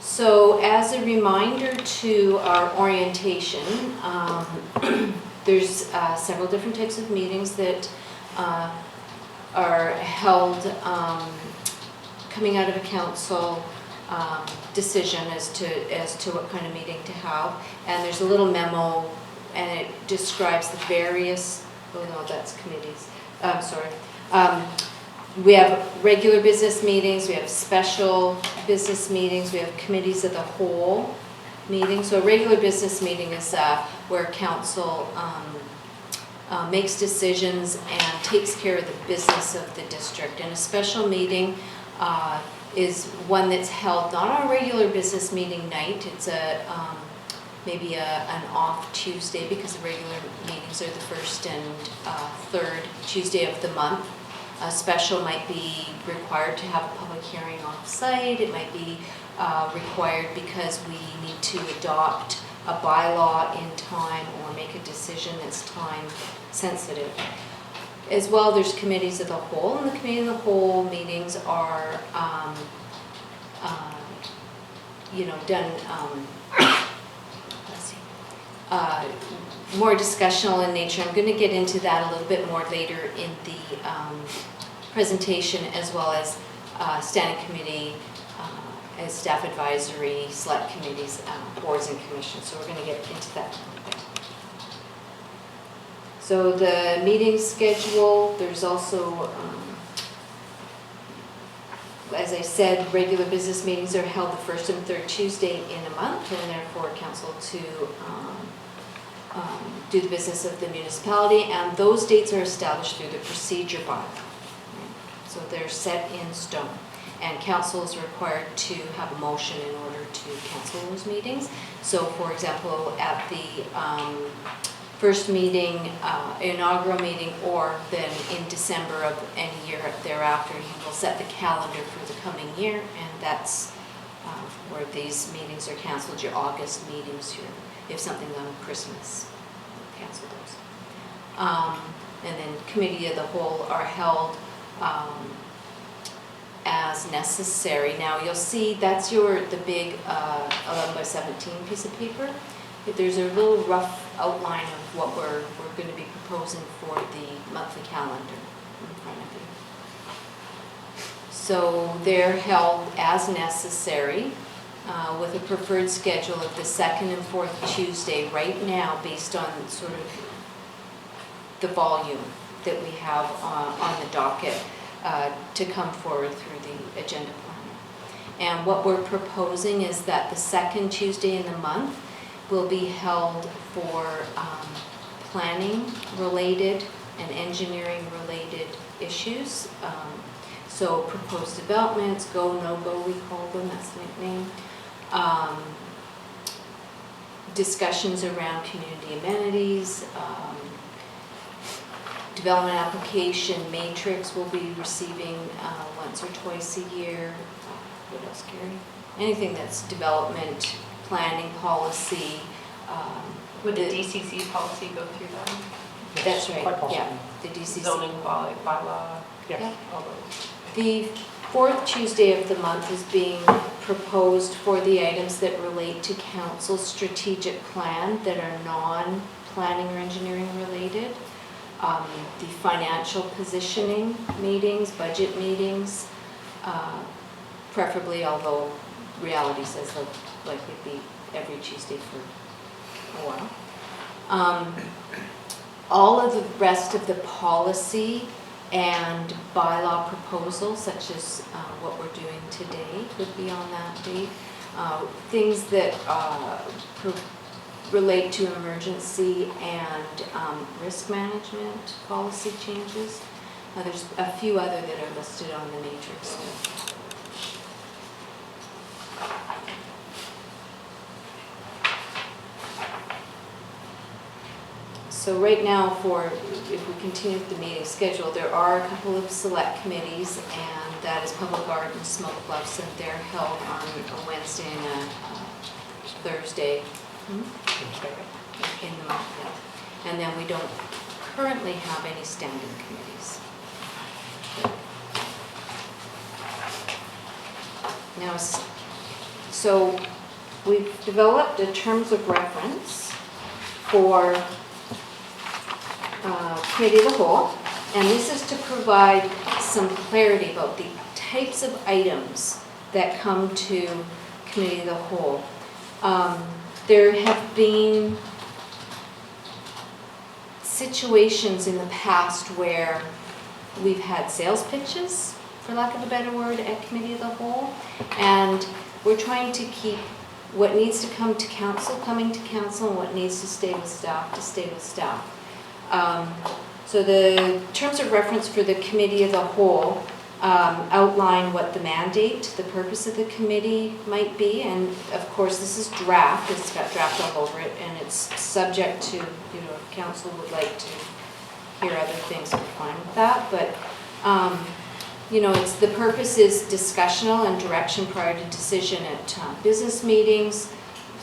So as a reminder to our orientation, there's several different types of meetings that are held coming out of a council decision as to what kind of meeting to have. And there's a little memo and it describes the various, oh no, that's committees, sorry. We have regular business meetings, we have special business meetings, we have committees of the whole meetings. So a regular business meeting is where council makes decisions and takes care of the business of the district. And a special meeting is one that's held not on a regular business meeting night. It's maybe an off Tuesday because the regular meetings are the first and third Tuesday of the month. A special might be required to have a public hearing off-site. It might be required because we need to adopt a bylaw in time or make a decision that's time sensitive. As well, there's committees of the whole, and the committee of the whole meetings are, done, let's see, more discussional in nature. I'm going to get into that a little bit more later in the presentation, as well as standing committee, as staff advisory, select committees, boards and commissions. So we're going to get into that a little bit. So the meeting schedule, there's also, as I said, regular business meetings are held the first and third Tuesday in a month, and therefore council to do the business of the municipality, and those dates are established through the procedure bylaw. So they're set in stone, and council is required to have a motion in order to cancel those meetings. So for example, at the first meeting, inaugural meeting, or then in December of any year thereafter, you will set the calendar for the coming year, and that's where these meetings are canceled, your August meetings, if something's on Christmas, cancel those. And then committee of the whole are held as necessary. Now you'll see that's the big 11 by 17 piece of paper. There's a little rough outline of what we're going to be proposing for the monthly calendar in front of you. So they're held as necessary with a preferred schedule of the second and fourth Tuesday right now, based on sort of the volume that we have on the docket to come forward through the agenda planner. And what we're proposing is that the second Tuesday in the month will be held for planning related and engineering related issues. So proposed developments, go, no go, we call them, that's the nickname. Discussions around community amenities, development application matrix will be receiving once or twice a year. What else, Gary? Anything that's development, planning policy. Would the DCC policy go through that? That's right, Quite possibly. yeah, the DCC. Zoning bylaw, Yeah. all those. The fourth Tuesday of the month is being proposed for the items that relate to council's strategic plan that are non-planning or engineering related. The financial positioning meetings, budget meetings, preferably, although reality says they'll likely be every Tuesday for a while. All of the rest of the policy and bylaw proposals, such as what we're doing today, would be on that date. things that relate to emergency and risk management policy changes. There's a few other that are listed on the matrix. So right now, if we continue with the meeting schedule, there are a couple of select committees, and that is Public Art and Smoke Bluffs, and they're held on a Wednesday and a Thursday. In the month, yeah. And then we don't currently have any standing committees. Now, so we've developed a terms of reference for Committee of the Whole, and this is to provide some clarity about the types of items that come to Committee of the Whole. There have been situations in the past where we've had sales pitches, for lack of a better word, at Committee of the Whole, and we're trying to keep what needs to come to council coming to council, and what needs to stay with staff to stay with staff. So the terms of reference for the Committee of the Whole outline what the mandate, the purpose of the committee might be, and of course this is draft, it's got draft all over it, and it's subject to, if council would like to hear other things, we're fine with that, but the purpose is discussional and direction prior to decision at business meetings,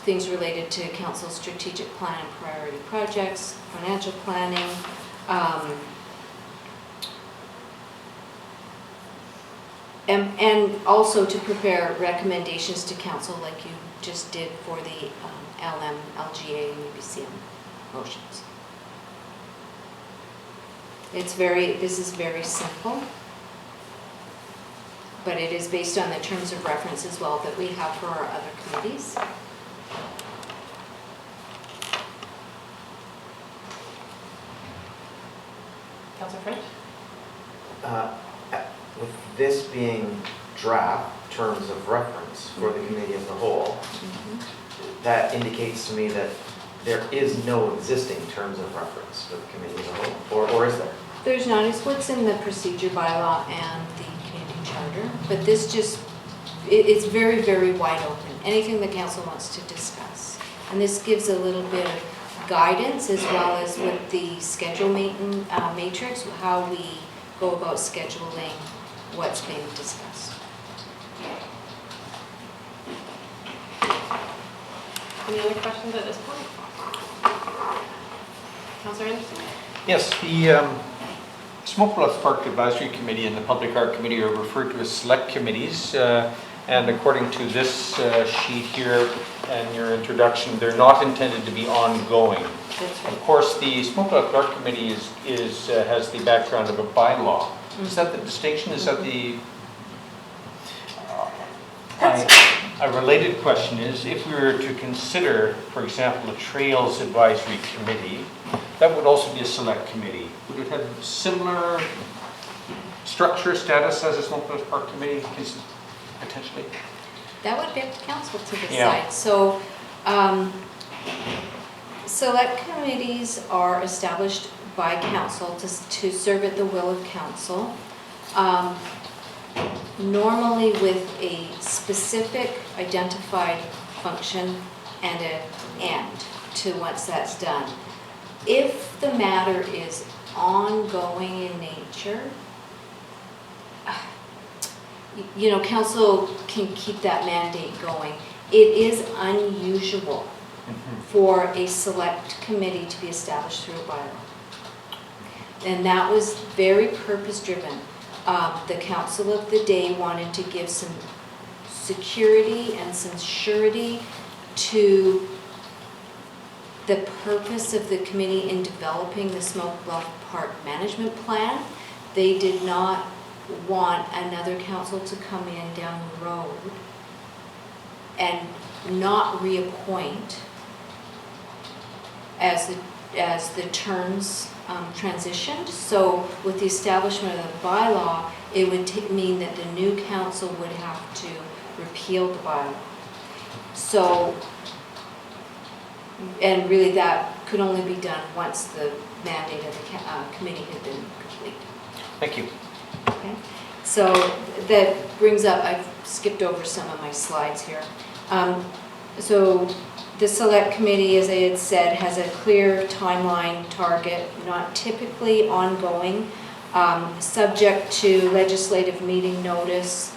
things related to council's strategic plan and priority projects, financial planning, and also to prepare recommendations to council like you just did for the LM, LGA, and UBCM motions. This is very simple, but it is based on the terms of reference as well that we have for our other committees. Councilor French? With this being draft terms of reference for the Committee of the Whole, that indicates to me that there is no existing terms of reference for the Committee of the Whole, or is there? There's not. It's what's in the procedure bylaw and the community charter, but this it's very, very wide open. Anything the council wants to discuss. And this gives a little bit of guidance as well as with the schedule matrix, how we go about scheduling what's being discussed. Any other questions at this point? Councilor Anderson? Yes, the Smoke Bluff Park Advisory Committee and the Public Art Committee are referred to as select committees. And according to this sheet here and your introduction, they're not intended to be ongoing. That's right. Of course, the Smoke Bluff Park Committee has the background of a bylaw. Is that the distinction? Is that the... A related question is, if we were to consider, for example, a Trails Advisory Committee, that would also be a select committee. Would it have similar structure, status as a Smoke Bluff Park Committee, potentially? That would be up to council to decide. Yeah. So, select committees are established by council to serve at the will of council. Normally with a specific identified function and an end to once that's done. If the matter is ongoing in nature, council can keep that mandate going. It is unusual for a select committee to be established through a bylaw. And that was very purpose-driven. The council of the day wanted to give some security and some surety to the purpose of the committee in developing the Smoke Bluff Park Management Plan. They did not want another council to come in down the road and not reappoint as the terms transitioned. So with the establishment of the bylaw, it would mean that the new council would have to repeal the bylaw. So, and really that could only be done once the mandate of the committee had been complete. Thank you. Okay, so that brings up, I've skipped over some of my slides here. So the select committee, as I had said, has a clear timeline target, not typically ongoing, subject to legislative meeting notice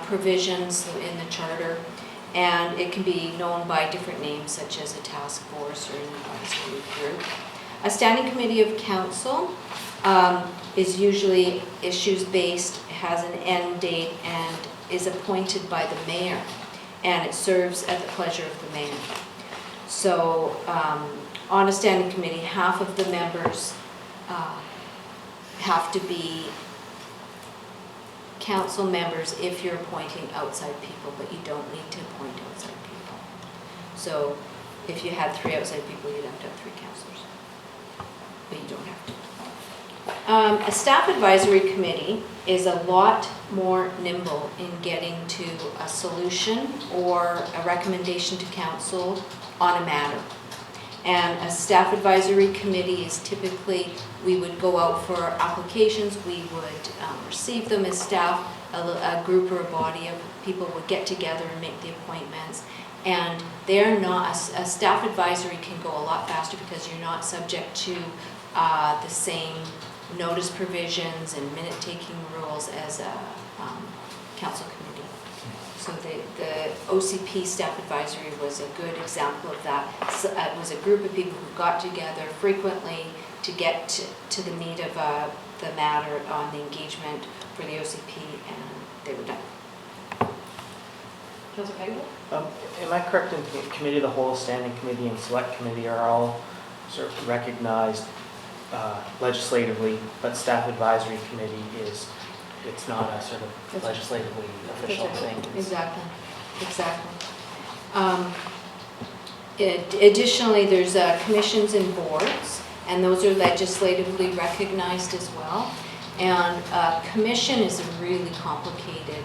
provisions in the charter, and it can be known by different names such as a task force or an advisory group. A standing committee of council is usually issues-based, has an end date, and is appointed by the mayor, and it serves at the pleasure of the mayor. So on a standing committee, half of the members have to be council members if you're appointing outside people, but you don't need to appoint outside people. So if you had 3 outside people, you'd have to have 3 councillors, but you don't have to. A staff advisory committee is a lot more nimble in getting to a solution or a recommendation to council on a matter. And a staff advisory committee is typically, we would go out for applications, we would receive them as staff, a group or a body of people would get together and make the appointments. And they're not, a staff advisory can go a lot faster because you're not subject to the same notice provisions and minute-taking rules as a council committee. So the OCP staff advisory was a good example of that. So, it was a group of people who got together frequently to get to the meat of the matter on the engagement for the OCP, and they were done. Councillor Peggle? Am I correct in committee of the whole, standing committee, and select committee are all sort of recognized legislatively, but staff advisory committee is, it's not a sort of legislatively official thing? Exactly, exactly. Additionally, there's commissions and boards, and those are legislatively recognized as well. And commission is a really complicated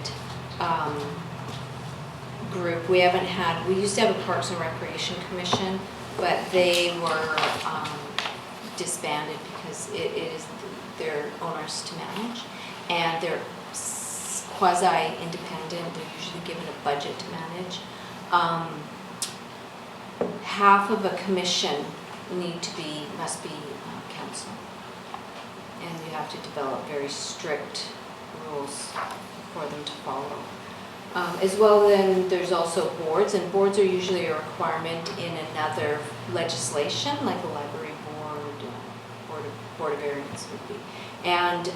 group. We haven't had, we used to have a Parks and Recreation Commission, but they were disbanded because it is, they're onerous to manage, and they're quasi-independent. They're usually given a budget to manage. Half of a commission must be council, and you have to develop very strict rules for them to follow. As well, then there's also boards, and boards are usually a requirement in another legislation, like a library board of variance would be. And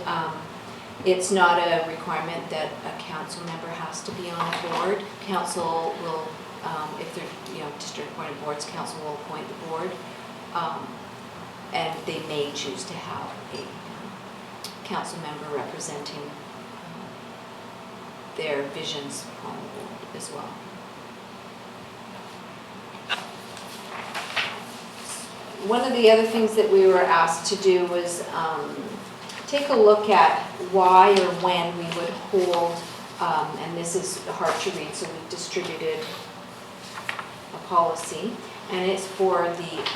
it's not a requirement that a council member has to be on a board. Council will, if they're district appointed boards, council will appoint the board, and they may choose to have a council member representing their visions on the board as well. One of the other things that we were asked to do was take a look at why or when we would hold, and this is hard to read, so we distributed a policy, and it's for the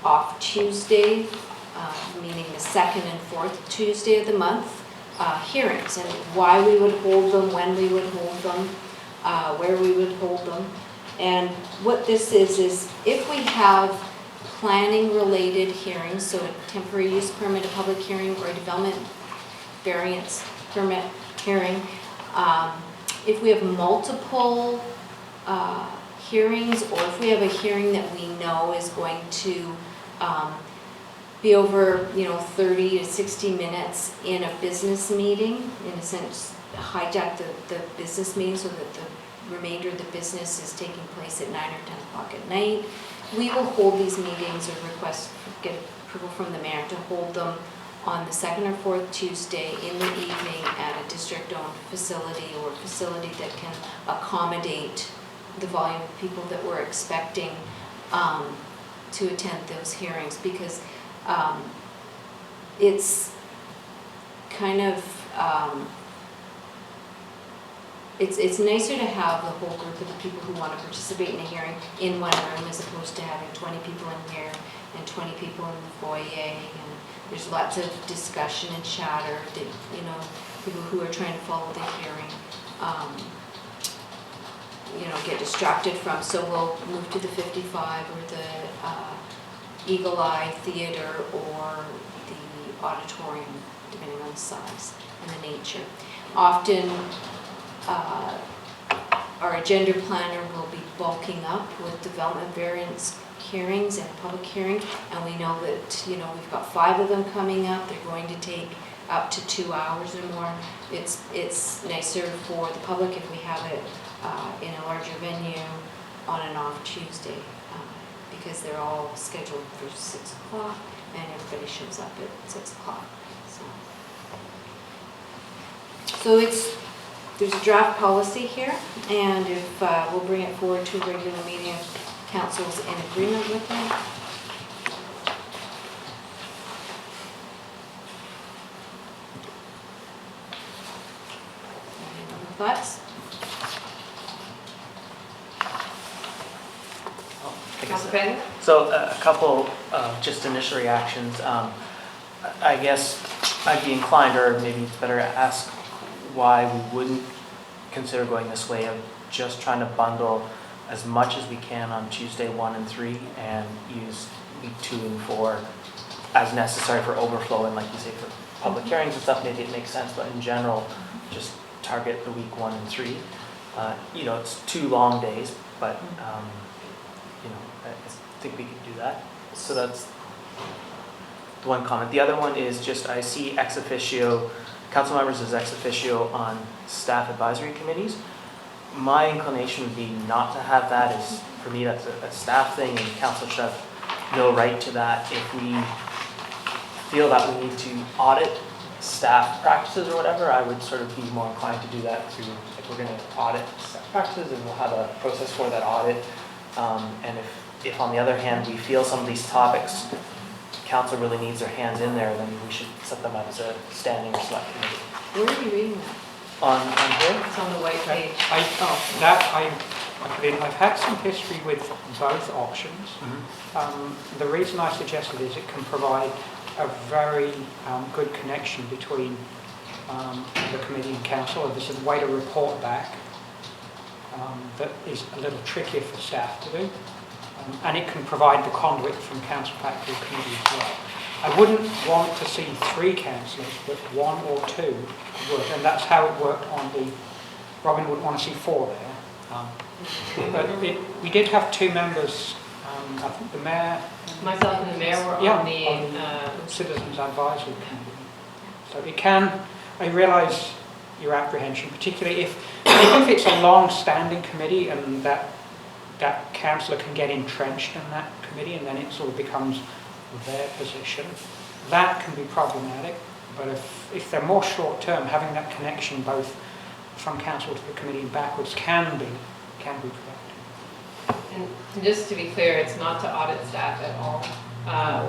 off Tuesday, meaning the 2nd and 4th Tuesday of the month, hearings, and why we would hold them, when we would hold them, where we would hold them. And what this is if we have planning-related hearings, so a temporary use permit, a public hearing, or a development variance permit hearing, if we have multiple hearings, or if we have a hearing that we know is going to be over 30 to 60 minutes in a business meeting, in a sense hijack the business meeting so that the remainder of the business is taking place at 9 or 10 o'clock at night, we will hold these meetings or get approval from the mayor to hold them on the 2nd or 4th Tuesday in the evening at a district-owned facility, or a facility that can accommodate the volume of people that we're expecting to attend those hearings, because it's kind of it's nicer to have the whole group of the people who want to participate in a hearing in one room as opposed to having 20 people in here and 20 people in the foyer, and there's lots of discussion and chatter that, you know, people who are trying to follow the hearing, you know, get distracted from. So we'll move to the 55 or the Eagle Eye Theater or the auditorium, depending on the size and the nature. Often, our agenda planner will be bulking up with development variance hearings and public hearing, and we know that, you know, we've got 5 of them coming up. They're going to take up to 2 hours or more. It's nicer for the public if we have it in a larger venue on an off Tuesday, because they're all scheduled for 6 o'clock and everybody shows up at 6 o'clock. So there's a draft policy here, and if we'll bring it forward to a regular meeting if council's in agreement with it. Any other thoughts? Councilor Payne? So a couple just initial reactions. I guess I'd be inclined, or maybe it's better to ask why we wouldn't consider going this way of just trying to bundle as much as we can on Tuesday 1 and 3 and use week 2 and 4 as necessary for overflow, and like you say, for public hearings and stuff, maybe it makes sense, but in general, just target the week 1 and 3. You know, it's 2 long days, but you know, I think we could do that. So that's the one comment. The other one is just, I see ex officio, council members as ex officio on staff advisory committees. My inclination would be not to have that. As for me, that's a staff thing, and council should have no right to that. If we feel that we need to audit staff practices or whatever, I would sort of be more inclined to do that through, like, we're going to audit staff practices and we'll have a process for that audit. And if on the other hand we feel some of these topics council really needs their hands in there, then we should set them up as a standing or select committee. Where are you reading that? On here? It's on the white page. I've had some history with both options. The reason I suggested is it can provide a very good connection between the committee and council. There's a way to report back that is a little trickier for staff to do. And it can provide the conduit from council back to the committee as well. I wouldn't want to see 3 councillors, but 1 or 2 would, and that's how it worked on the, Robin would want to see 4 there. But we did have 2 members, I think the mayor. Myself and the mayor were on the Citizens Advisory Committee. So it can, I realise your apprehension, particularly if it's a long-standing committee and that councillor can get entrenched in that committee and then it sort of becomes their position. That can be problematic, but if they're more short-term, having that connection both from council to the committee and backwards can be productive. And just to be clear, it's not to audit staff at all.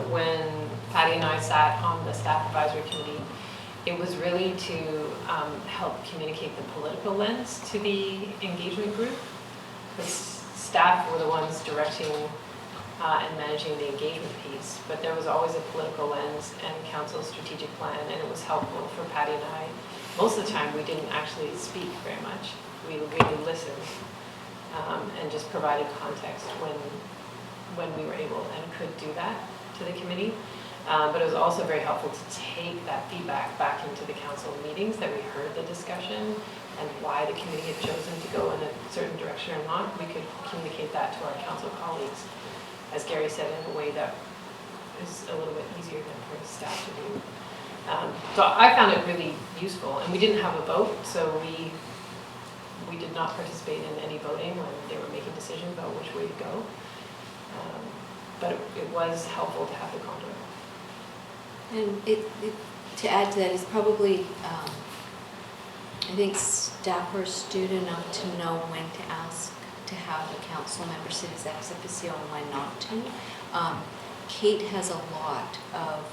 When Patty and I sat on the staff advisory committee, it was really to help communicate the political lens to the engagement group. The staff were the ones directing and managing the engagement piece, but there was always a political lens and council's strategic plan, and it was helpful for Patty and I. Most of the time, we didn't actually speak very much. We really listened and just provided context when we were able and could do that to the committee. But it was also very helpful to take that feedback back into the council meetings, that we heard the discussion and why the committee had chosen to go in a certain direction or not. We could communicate that to our council colleagues, as Gary said, in a way that is a little bit easier than for the staff to do. So I found it really useful, and we didn't have a vote, so we did not participate in any voting when they were making decisions about which way to go. But it was helpful to have the conduit. And to add to that is probably, I think staff are astute enough to know when to ask to have a council member sit as ex officio and when not to. Kate has a lot of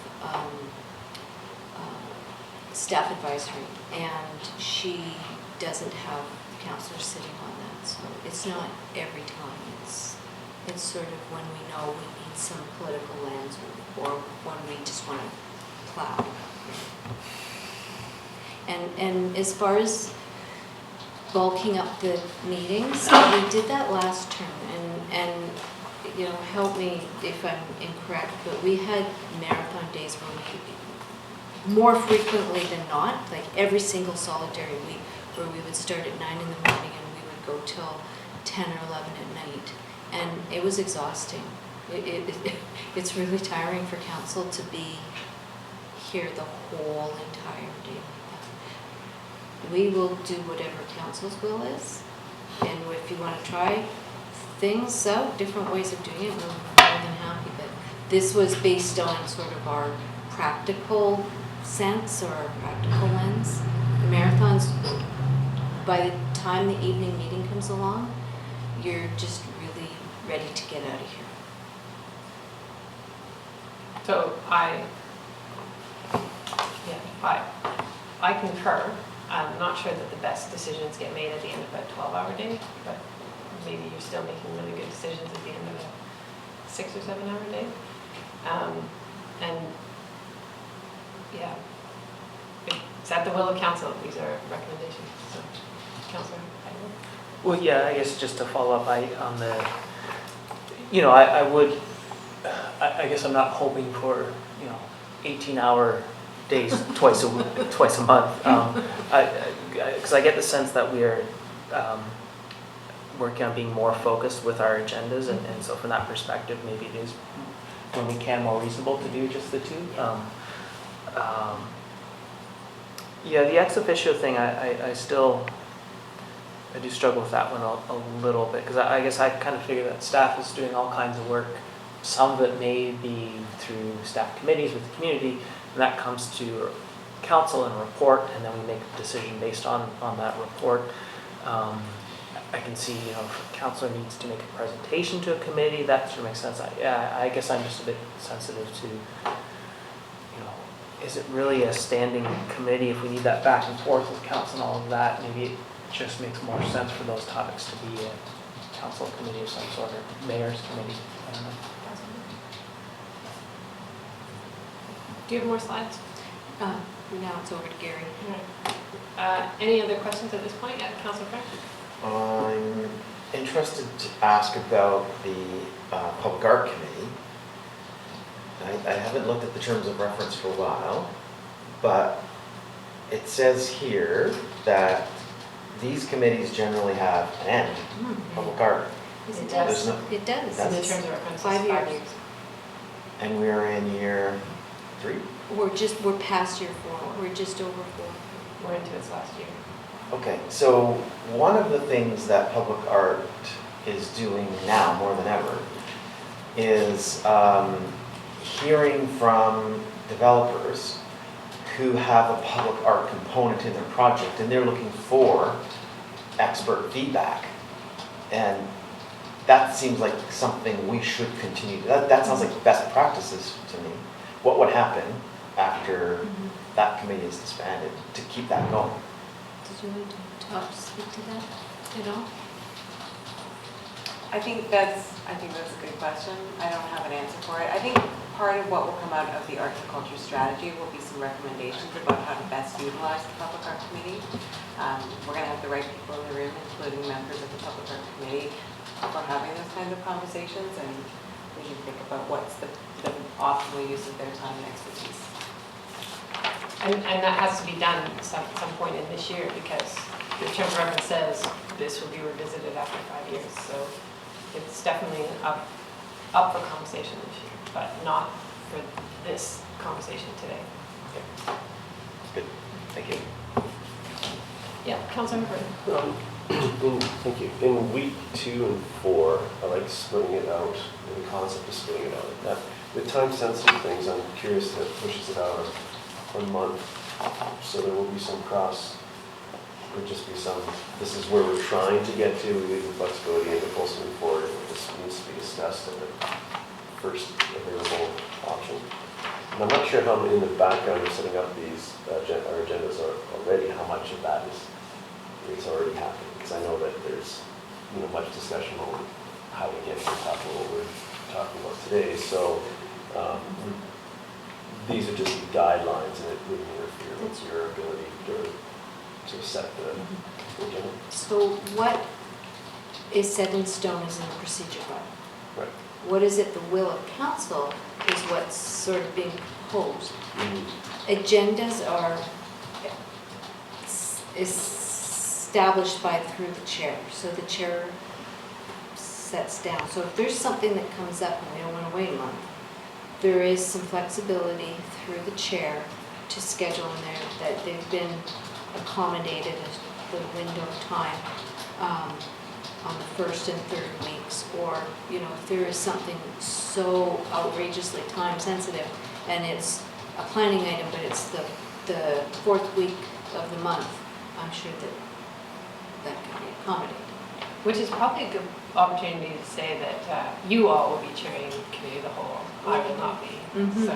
staff advisory, and she doesn't have councillors sitting on that, so it's not every time. It's sort of when we know we need some political lands or when we just want to plow. And as far as bulking up the meetings, we did that last term, and you know, help me if I'm incorrect, but we had marathon days where we, more frequently than not, like every single solitary week, where we would start at 9 in the morning and we would go till 10 or 11 at night. And it was exhausting. It's really tiring for council to be here the whole entire day. We will do whatever council's will is, and if you want to try things out, different ways of doing it, we're more than happy. But this was based on sort of our practical sense or our practical lens. The marathons, by the time the evening meeting comes along, you're just really ready to get out of here. So I concur. I'm not sure that the best decisions get made at the end of a 12-hour day, but maybe you're still making really good decisions at the end of a 6 or 7 hour day. And yeah, it's at the will of council. These are recommendations. So, Councillor Hyder? Well, yeah, I guess just to follow up on the, I guess I'm not hoping for, 18-hour days twice a month. Because I get the sense that we are working on being more focused with our agendas, and so from that perspective, maybe it is, when we can, more reasonable to do just the two. Yeah, the ex officio thing, I do struggle with that one a little bit, because I guess I kind of figure that staff is doing all kinds of work. Some of it may be through staff committees with the community, and that comes to council and report, and then we make a decision based on that report. I can see, if a councilor needs to make a presentation to a committee, that sort of makes sense. I guess I'm just a bit sensitive to, is it really a standing committee? If we need that back and forth with council and all of that, maybe it just makes more sense for those topics to be a council committee of some sort, or mayor's committee. I don't know. Do you have more slides? Now it's over to Gary. Any other questions at this point? Councillor Frank? I'm interested to ask about the Public Art Committee. I haven't looked at the terms of reference for a while, but it says here that these committees generally have an end, public art. It does. does. It does. In the terms of reference, 5 5 years. years. And we're in year 3? We're past year 4. We're just over 4. We're into its last year. Okay, so one of the things that public art is doing now more than ever is hearing from developers who have a public art component in their project, and they're looking for expert feedback. And that seems like something we should continue. That sounds like best practices to me. What would happen after that committee is disbanded to keep that going? Did you want to speak to that at all? I think that's a good question. I don't have an answer for it. I think part of what will come out of the Arts and Culture Strategy will be some recommendations about how to best utilize the Public Art Committee. We're going to have the right people in the room, including members of the Public Art Committee, for having those kinds of conversations, and we can think about what's the optimal use of their time and expertise. And that has to be done at some point in this year, because the terms of reference says this will be revisited after 5 years. So it's definitely up for conversation this year, but not for this conversation today. Okay. Good, thank you. Yeah, Councilor Hurd. Thank you. In week 2 and 4, I like splitting it out, the concept of splitting it out. That, with time-sensitive things, I'm curious that pushes it out 1 month, so there will be some cross. There just be some, this is where we're trying to get to, we leave the flexibility and the pulse moving forward, if this needs to be discussed at the first available option. And I'm not sure how in the background of setting up these our agendas already, how much of that is is already happening? Because I know that there's, much discussion on how we get to top of what we're talking about today. So these are just guidelines, and it wouldn't interfere with your ability to set the agenda. So what is set in stone is in the procedure book. Right. What is it, the will of council, is what's sort of being proposed. Agendas are established through the chair, so the chair sets down. So if there's something that comes up and we don't want to wait a month, there is some flexibility through the chair to schedule in there that they've been accommodated as the window of time on the first and third weeks, or if there is something so outrageously time sensitive and it's a planning item, but it's the fourth week of the month, I'm sure that can be accommodated. Which is probably a good opportunity to say that you all will be chairing committee of the whole. I will not be. Mhm.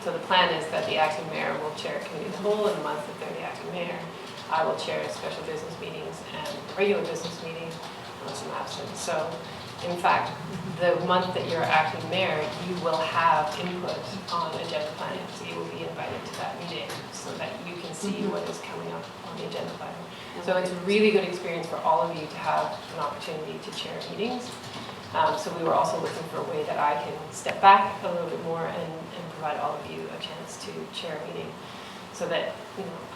So the plan is that the acting mayor will chair committee of the whole in the month that they're the acting mayor. I will chair special business meetings and regular business meetings unless I'm absent. So in fact, the month that you're acting mayor, you will have input on agenda planning. So you will be invited to that meeting so that you can see what is coming up on the agenda planning. So it's a really good experience for all of you to have an opportunity to chair meetings. So we were also looking for a way that I can step back a little bit more and provide all of you a chance to chair a meeting. So that,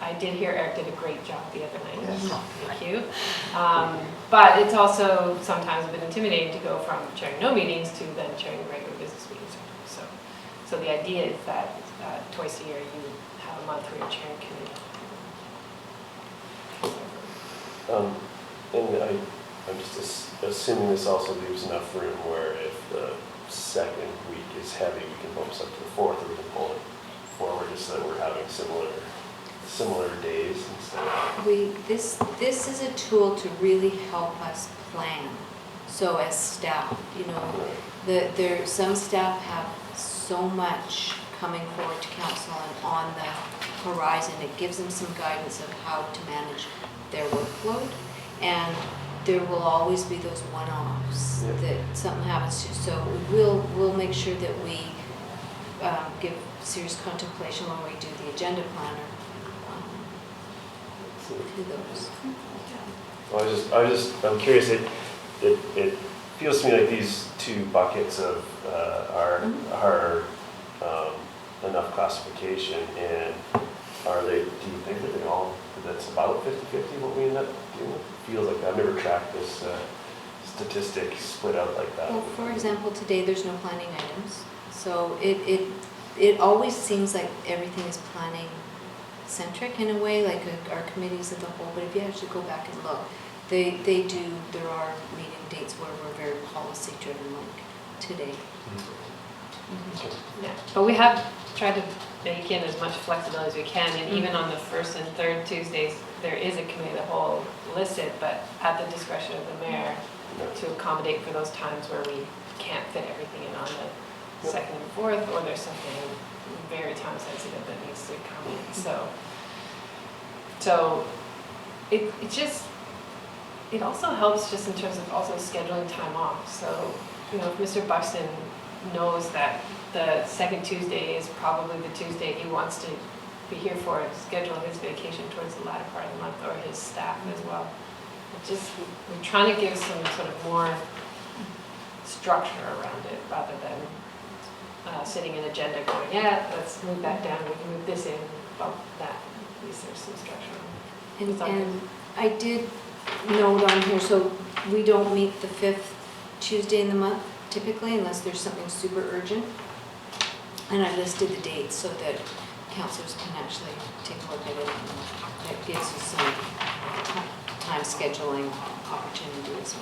I did hear Eric did a great job the other night. Yes. Thank you. But it's also sometimes a bit intimidating to go from chairing no meetings to then chairing regular business meetings. So the idea is that twice a year you have a month where you're chairing committee. And I'm just assuming this also leaves enough room where if the second week is heavy, we can bump up to the fourth, or we can pull it forward just so that we're having similar days instead of... This is a tool to really help us plan. So as staff, some staff have so much coming forward to council and on the horizon. It gives them some guidance of how to manage their workload, and there will always be those one-offs that something happens to. So we'll make sure that we give serious contemplation when we do the agenda planner to those. Well, I'm curious. It feels to me like these two buckets of are enough classification, and do you think that that's about 50-50 what we end up doing? It feels like I've never tracked this statistic split out like that. Well, for example, today there's no planning items, so it always seems like everything is planning centric in a way, like our committees as a whole. But if you actually go back and look, there are meeting dates where we're very policy driven, like today. Yeah, but we have tried to bake in as much flexibility as we can, and even on the first and third Tuesdays, there is a committee of the whole listed, but at the discretion of the mayor to accommodate for those times where we can't fit everything in on the second and fourth, or there's something very time sensitive that needs to come in. So it also helps just in terms of also scheduling time off. So, if Mr. Buxton knows that the second Tuesday is probably the Tuesday he wants to be here for, schedule his vacation towards the latter part of the month, or his staff as well. We're trying to give some sort of more structure around it rather than sitting an agenda going, let's move that down, we can move this in, bump that. At least there's some structure. And I did note on here, so we don't meet the 5th Tuesday in the month typically unless there's something super urgent. And I listed the dates so that councillors can actually take a look at it, and it gives you some time scheduling opportunities.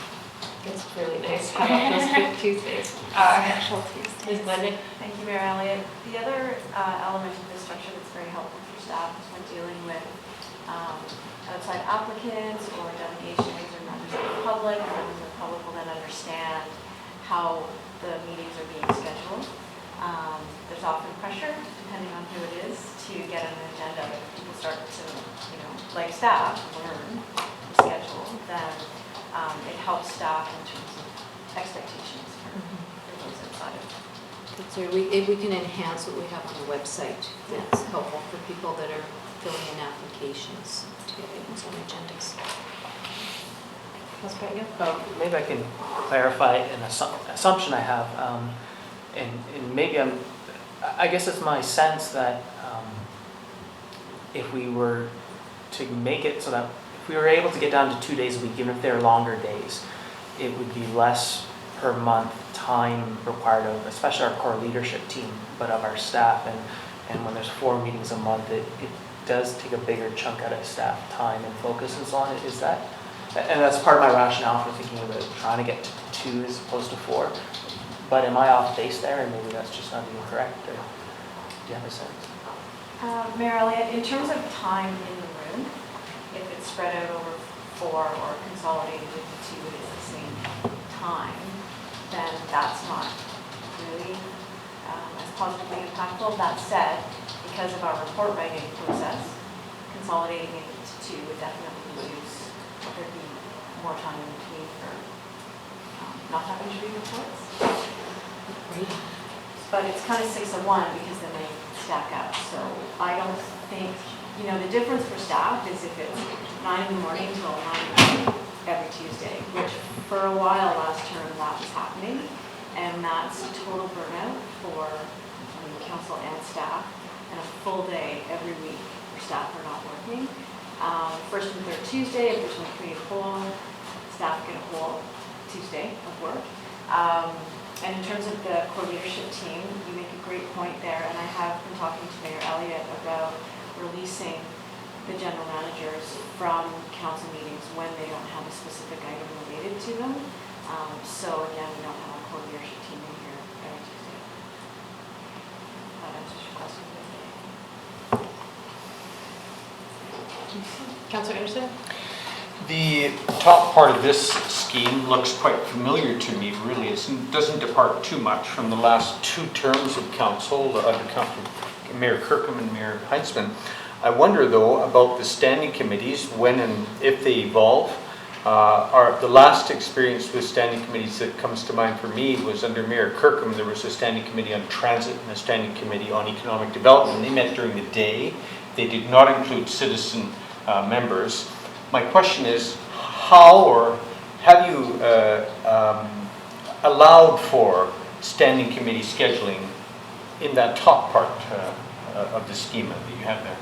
It's really nice to have those 5th Tuesdays. Special Tuesdays. Ms. Glenda? Thank you, Mayor Elliott. The other element of this structure that's very helpful for staff is when dealing with outside applicants or delegations or members of the public. Members of the public will then understand how the meetings are being scheduled. There's often pressure, depending on who it is, to get an agenda. If people start to, like staff, learn then it helps staff in terms of expectations for those outside of. So if we can enhance what we have on the website, that's helpful for people that are filling in applications to get items on agendas. Maybe I can clarify an assumption I have, and maybe I guess it's my sense that if we were to make it so that if we were able to get down to 2 days a week, even if they're longer days, it would be less per month time required of, especially our core leadership team, but of our staff. And when there's 4 meetings a month, it does take a bigger chunk out of staff time and focus and so on. Is that? And that's part of my rationale for thinking about trying to get to 2 as opposed to 4. But am I off base there, and maybe that's just not even correct, or do you have a sense? Mayor Elliott, in terms of time in the room, if it's spread out over 4 or consolidated into 2 at the same time, then that's not really as positively impactful. That said, because of our report writing process, consolidating it into 2 would definitely reduce. There'd be more time in between for not having to read reports. But it's kind of 6 of 1 because then they stack up. So I don't think, the difference for staff is if it's 9 in the morning till 9 at night every Tuesday, which for a while last term that was happening. And that's total burnout for council and staff, and a full day every week where staff are not working. First and third Tuesday, if there's no committee of whole, staff get a whole Tuesday of work. And in terms of the core leadership team, you make a great point there, and I have been talking to Mayor Elliott about releasing the general managers from council meetings when they don't have a specific item related to them. So again, we don't have a core leadership team in here every Tuesday. That answers your question. Councillor Anderson? The top part of this scheme looks quite familiar to me, really. It doesn't depart too much from the last 2 terms of council under Mayor Kirkham and Mayor Heinzman. I wonder, though, about the standing committees, when and if they evolve. The last experience with standing committees that comes to mind for me was under Mayor Kirkham. There was a standing committee on transit and a standing committee on economic development. They met during the day. They did not include citizen members. My question is, how or have you allowed for standing committee scheduling in that top part of the schema that you have there?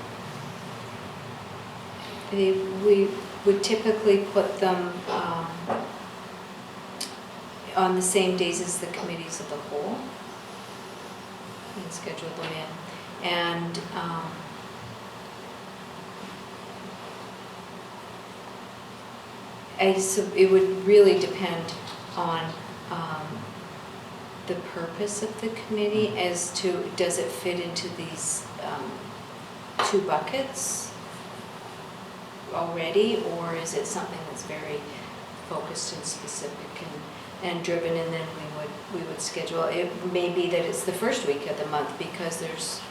We would typically put them on the same days as the committees of the whole and schedule them in. And so it would really depend on the purpose of the committee as to, does it fit into these 2 buckets already, or is it something that's very focused and specific and driven, and then we would schedule. It may be that it's the first week of the month because there's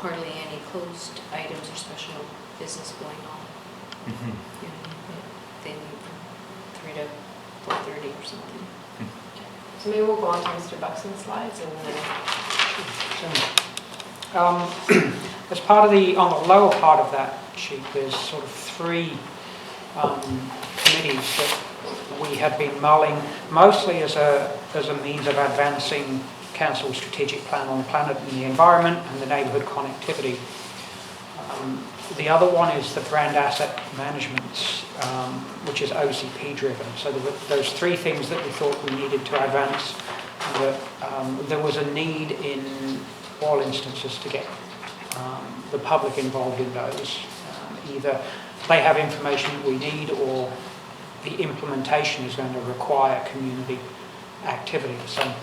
hardly any closed items or special business going on. They meet from 3 to 4:30 or something. So maybe we'll go on to Mr. Buxton's slides and then. As part of on the lower part of that sheet, there's sort of 3 committees that we had been mulling, mostly as a means of advancing Council's strategic plan on the planet and the environment and the neighbourhood connectivity. The other one is the brand asset management, which is OCP driven. So there's 3 things that we thought we needed to advance. That there was a need in all instances to get the public involved in those. Either they have information that we need, or the implementation is going to require community activity. So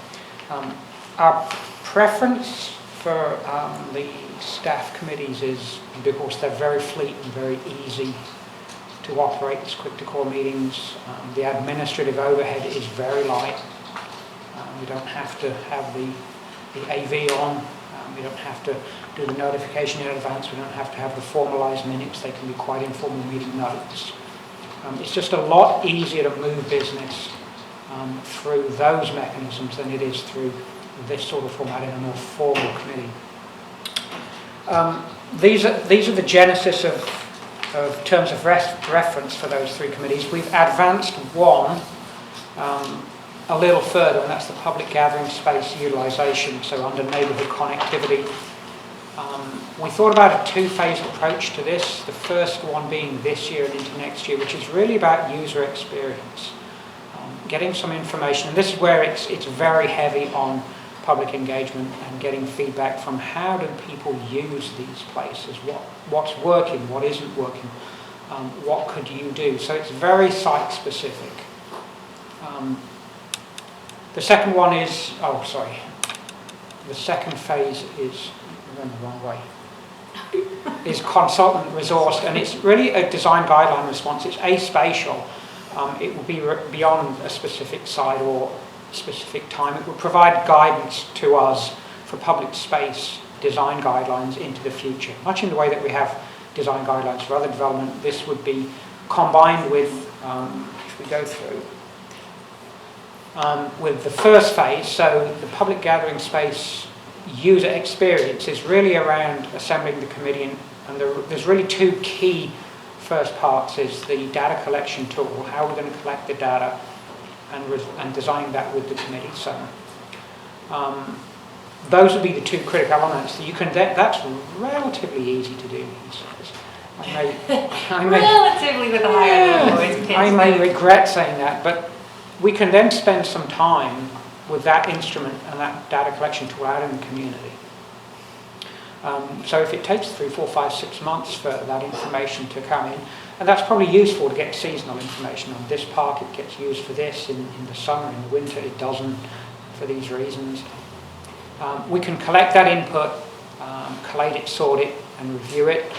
our preference for the staff committees is, because they're very fleet and very easy to operate as quick to call meetings. The administrative overhead is very light. We don't have to have the AV on. We don't have to do the notification in advance. We don't have to have the formalised minutes. They can be quite informal meeting notes. It's just a lot easier to move business through those mechanisms than it is through this sort of format in a more formal committee. These are the genesis of terms of reference for those three committees. We've advanced one a little further, and that's the public gathering space utilisation, so under neighbourhood connectivity. We thought about a two-phase approach to this, the first one being this year and into next year, which is really about user experience, getting some information, and this is where it's very heavy on public engagement and getting feedback from how do people use these places, what's working, what isn't working, what could you do. So it's very site-specific. The second one is, the second phase is, I went the wrong way, is consultant resourced, and it's really a design guideline response. It's aspatial. It will be beyond a specific site or specific time. It will provide guidance to us for public space design guidelines into the future. Much in the way that we have design guidelines for other development, this would be combined with, if we go through, with the first phase. So the public gathering space user experience is really around assembling the committee, and there's really two key first parts. Is the data collection tool, how we're going to collect the data, and design that with the committee. So those would be the two critical elements. You can that's relatively easy to do. Relatively with a higher level. I may regret saying that, but we can then spend some time with that instrument and that data collection tool out in the community. So if it takes 3, 4, 5, 6 months for that information to come in, and that's probably useful to get seasonal information on this park, it gets used for this, in the summer, in the winter it doesn't, for these reasons. We can collect that input, collate it, sort it, and review it.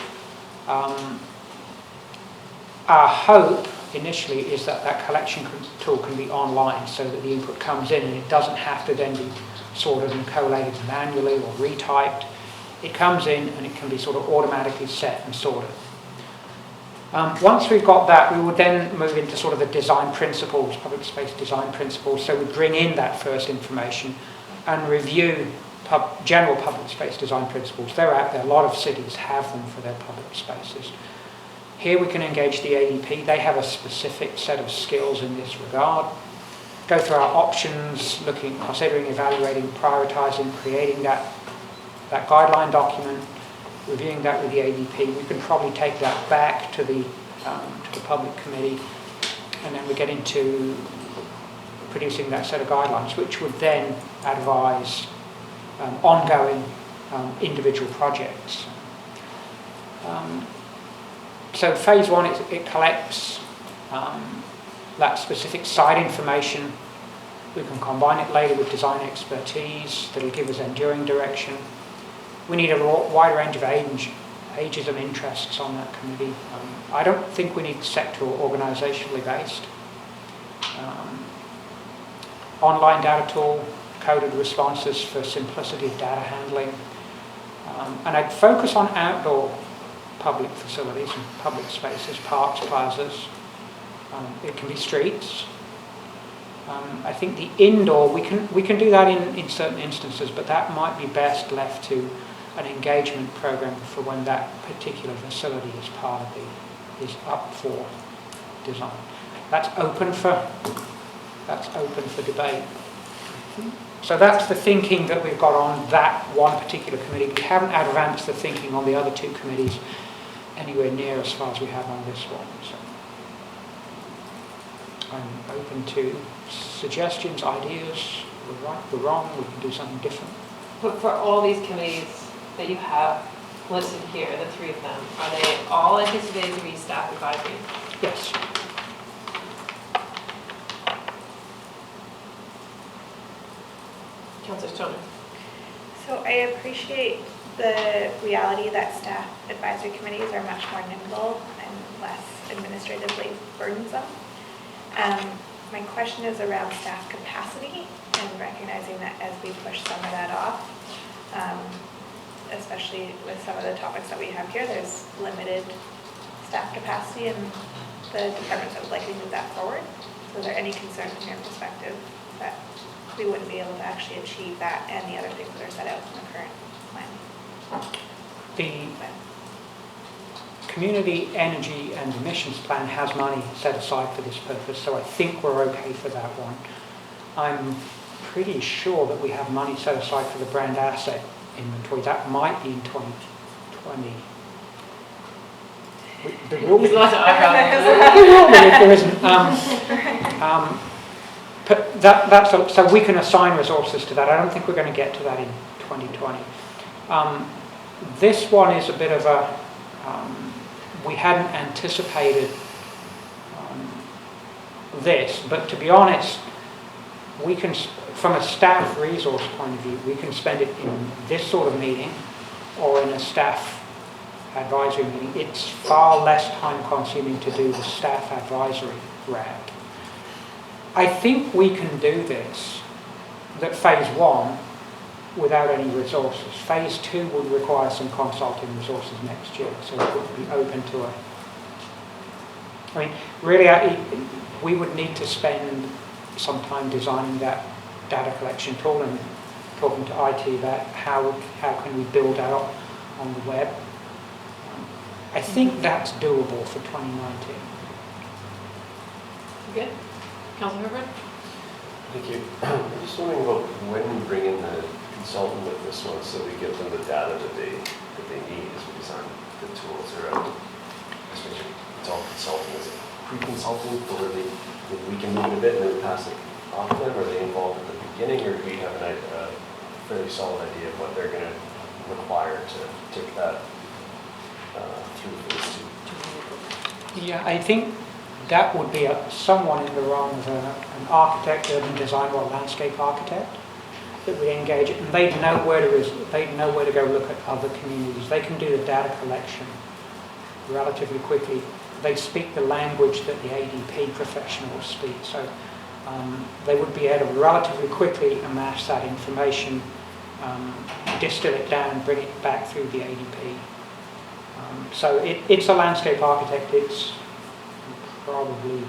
Our hope initially is that that collection tool can be online, so that the input comes in and it doesn't have to then be sorted and collated manually or retyped. It comes in and it can be sort of automatically set and sorted. Once we've got that, we would then move into sort of the design principles, public space design principles. So we bring in that first information and review general public space design principles. They're out there. A lot of cities have them for their public spaces. Here we can engage the ADP. They have a specific set of skills in this regard. Go through our options, considering, evaluating, prioritising, creating that guideline document, reviewing that with the ADP. We can probably take that back to the public committee, and then we get into producing that set of guidelines, which would then advise ongoing individual projects. So phase one, it collects that specific site information. We can combine it later with design expertise that'll give us enduring direction. We need a wide range of ages and interests on that committee. I don't think we need sectoral organisationally based. Online data tool, coded responses for simplicity of data handling. And I'd focus on outdoor public facilities and public spaces, parks, plazas. It can be streets. I think the indoor, we can do that in certain instances, but that might be best left to an engagement program for when that particular facility is up for design. That's open for debate. So that's the thinking that we've got on that one particular committee. We haven't advanced the thinking on the other two committees anywhere near as far as we have on this one. So I'm open to suggestions, ideas. We're right, we're wrong, we can do something different. But for all these committees that you have listed here, the three of them, are they all anticipated to be staff advisory? Yes. Councillor Stoner. So I appreciate the reality that staff advisory committees are much more nimble and less administratively burdensome. My question is around staff capacity and recognizing that as we push some of that off, especially with some of the topics that we have here, there's limited staff capacity and the departments that would likely move that forward. So is there any concern from your perspective that we wouldn't be able to actually achieve that and the other things that are set out in the current plan? The Community Energy and Emissions Plan has money set aside for this purpose, so I think we're okay for that one. I'm pretty sure that we have money set aside for the brand asset inventory. That might be in 2020. There will be. There's lots of eyebrows. If there isn't. But so we can assign resources to that. I don't think we're going to get to that in 2020. This one is a bit of a, we hadn't anticipated this, but to be honest, we can, from a staff resource point of view, we can spend it in this sort of meeting or in a staff advisory meeting. It's far less time consuming to do the staff advisory route. I think we can do this, that phase 1, without any resources. Phase 2 would require some consulting resources next year, so it would be open to a... I mean, really, we would need to spend some time designing that data collection tool and talking to IT about how can we build out on the web. I think that's doable for 2019. Good. Councilor Herbert? Thank you. I'm just wondering about when we bring in the consultant with this one, so we give them the data that they need as we design the tools. Or especially it's all consulting. Is it pre-consulting, or we can move it a bit and then pass it off to them? Are they involved at the beginning, or do we have a fairly solid idea of what they're going to require to take that through phase 2? Yeah, I think that would be someone in the role of an architect, urban designer, or landscape architect that would engage it, and they'd know where to go look at other communities. They can do the data collection relatively quickly. They speak the language that the ADP professionals speak, so they would be able to relatively quickly amass that information, distill it down, bring it back through the ADP. So it's a landscape architect. It's probably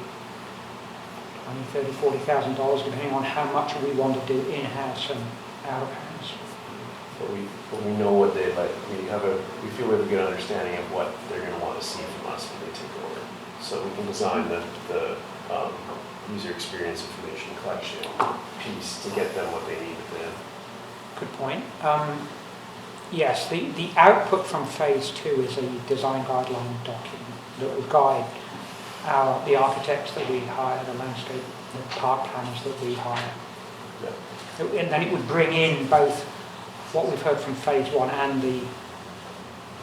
$20,000, $30,000, $40,000, depending on how much we want to do in-house and out-of-house. But we know what they like. We feel we have a good understanding of what they're going to want to see from us when they take over. So we can design the user experience information collection piece to get them what they need then. Good point. Yes, the output from phase 2 is a design guideline document that will guide the architects that we hire, the landscape, the park planners that we hire. Yeah. And then it would bring in both what we've heard from phase 1 and the...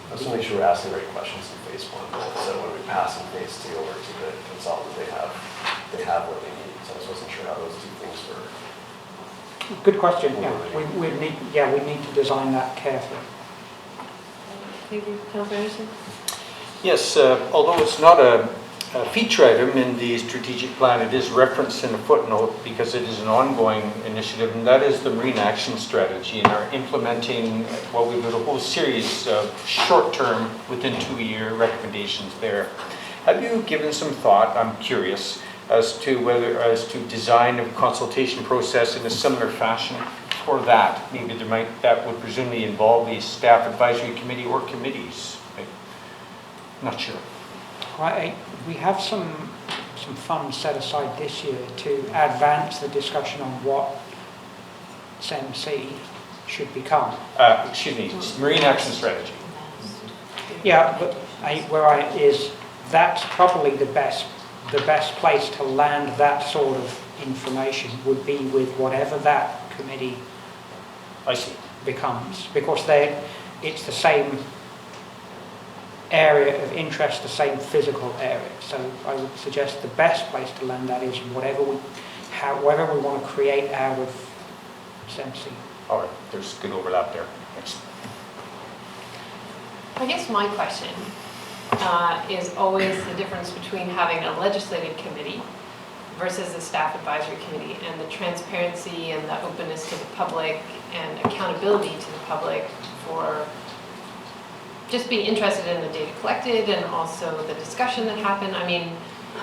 Let's make sure we're asking the right questions in phase 1, so when we pass in phase 2 over to the consultant, they have what they need. So I just wasn't sure how those two things were. Good question. Yeah, we need to design that carefully. Thank you, Councilor Anderson. Yes, although it's not a feature item in the strategic plan, it is referenced in a footnote because it is an ongoing initiative, and that is the Marine Action Strategy, and are implementing we've got a whole series of short-term, within 2-year recommendations there. Have you given some thought, I'm curious, as to design a consultation process in a similar fashion for that? Maybe that would presumably involve a staff advisory committee or committees. I'm not sure. We have some funds set aside this year to advance the discussion on what SMC should become. Excuse me, Marine Action Strategy. Yeah, but that's probably the best place to land that sort of information would be with whatever that committee becomes, because it's the same area of interest, the same physical area. So I would suggest the best place to land that is whatever we want to create out of SMC. All right, there's good overlap there. Thanks. I guess my question is always the difference between having a legislative committee versus a staff advisory committee, and the transparency and the openness to the public and accountability to the public for just being interested in the data collected and also the discussion that happened. I mean,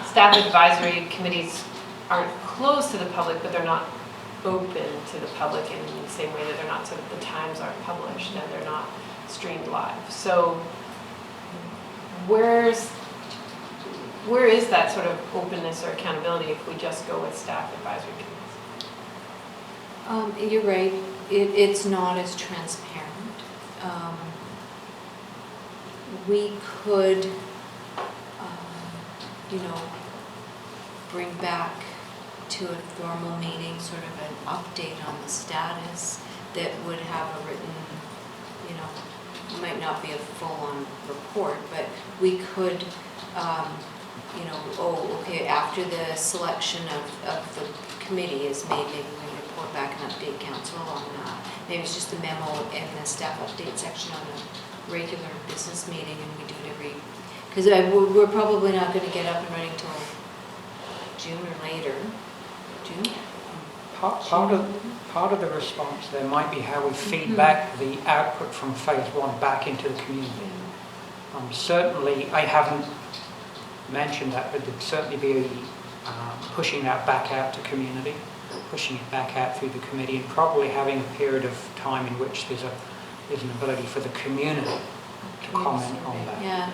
staff advisory committees aren't closed to the public, but they're not open to the public in the same way that they're not, so that the times aren't published and they're not streamed live. So where is that sort of openness or accountability if we just go with staff advisory committees? You're right, it's not as transparent. We could, bring back to a formal meeting sort of an update on the status that would have a written, might not be a full-on report, but we could, after the selection of the committee is made, maybe we report back and update council on maybe it's just a memo in the staff update section on a regular business meeting, and we do it every, because we're probably not going to get up and running till June or later. June? Part of the response there might be how we feed back the output from phase one back into the community. Certainly, I haven't mentioned that, but there'd certainly be pushing that back out to community, pushing it back out through the committee, and probably having a period of time in which there's an ability for the community to comment on that. Yeah.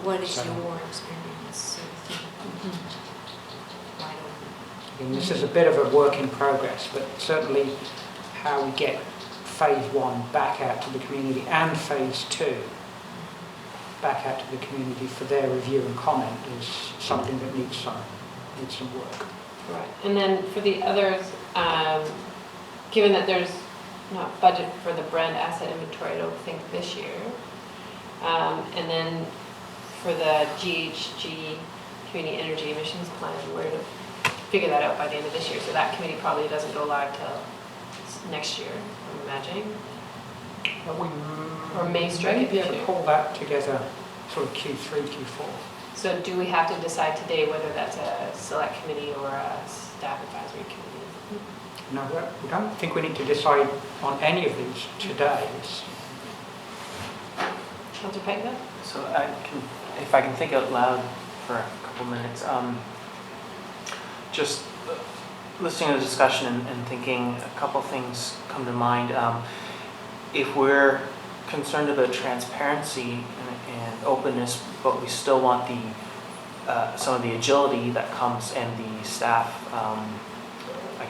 What is your experience? Sort of thing. And this is a bit of a work in progress, but certainly how we get phase one back out to the community and phase two back out to the community for their review and comment is something that needs some work. Right, and then for the others, given that there's not budget for the brand asset inventory, I don't think this year, and then for the GHG community energy emissions plan, we're to figure that out by the end of this year, so that committee probably doesn't go live till next year, I'm imagining. But we may strike it be this able year. to pull that together sort of Q3, Q4. So do we have to decide today whether that's a select committee or a staff advisory committee? No, we don't think we need to decide on any of these today. Councillor Pegler? So if I can think out loud for a couple minutes, just listening to the discussion and thinking, a couple things come to mind. If we're concerned about transparency and openness, but we still want some of the agility that comes and the staff,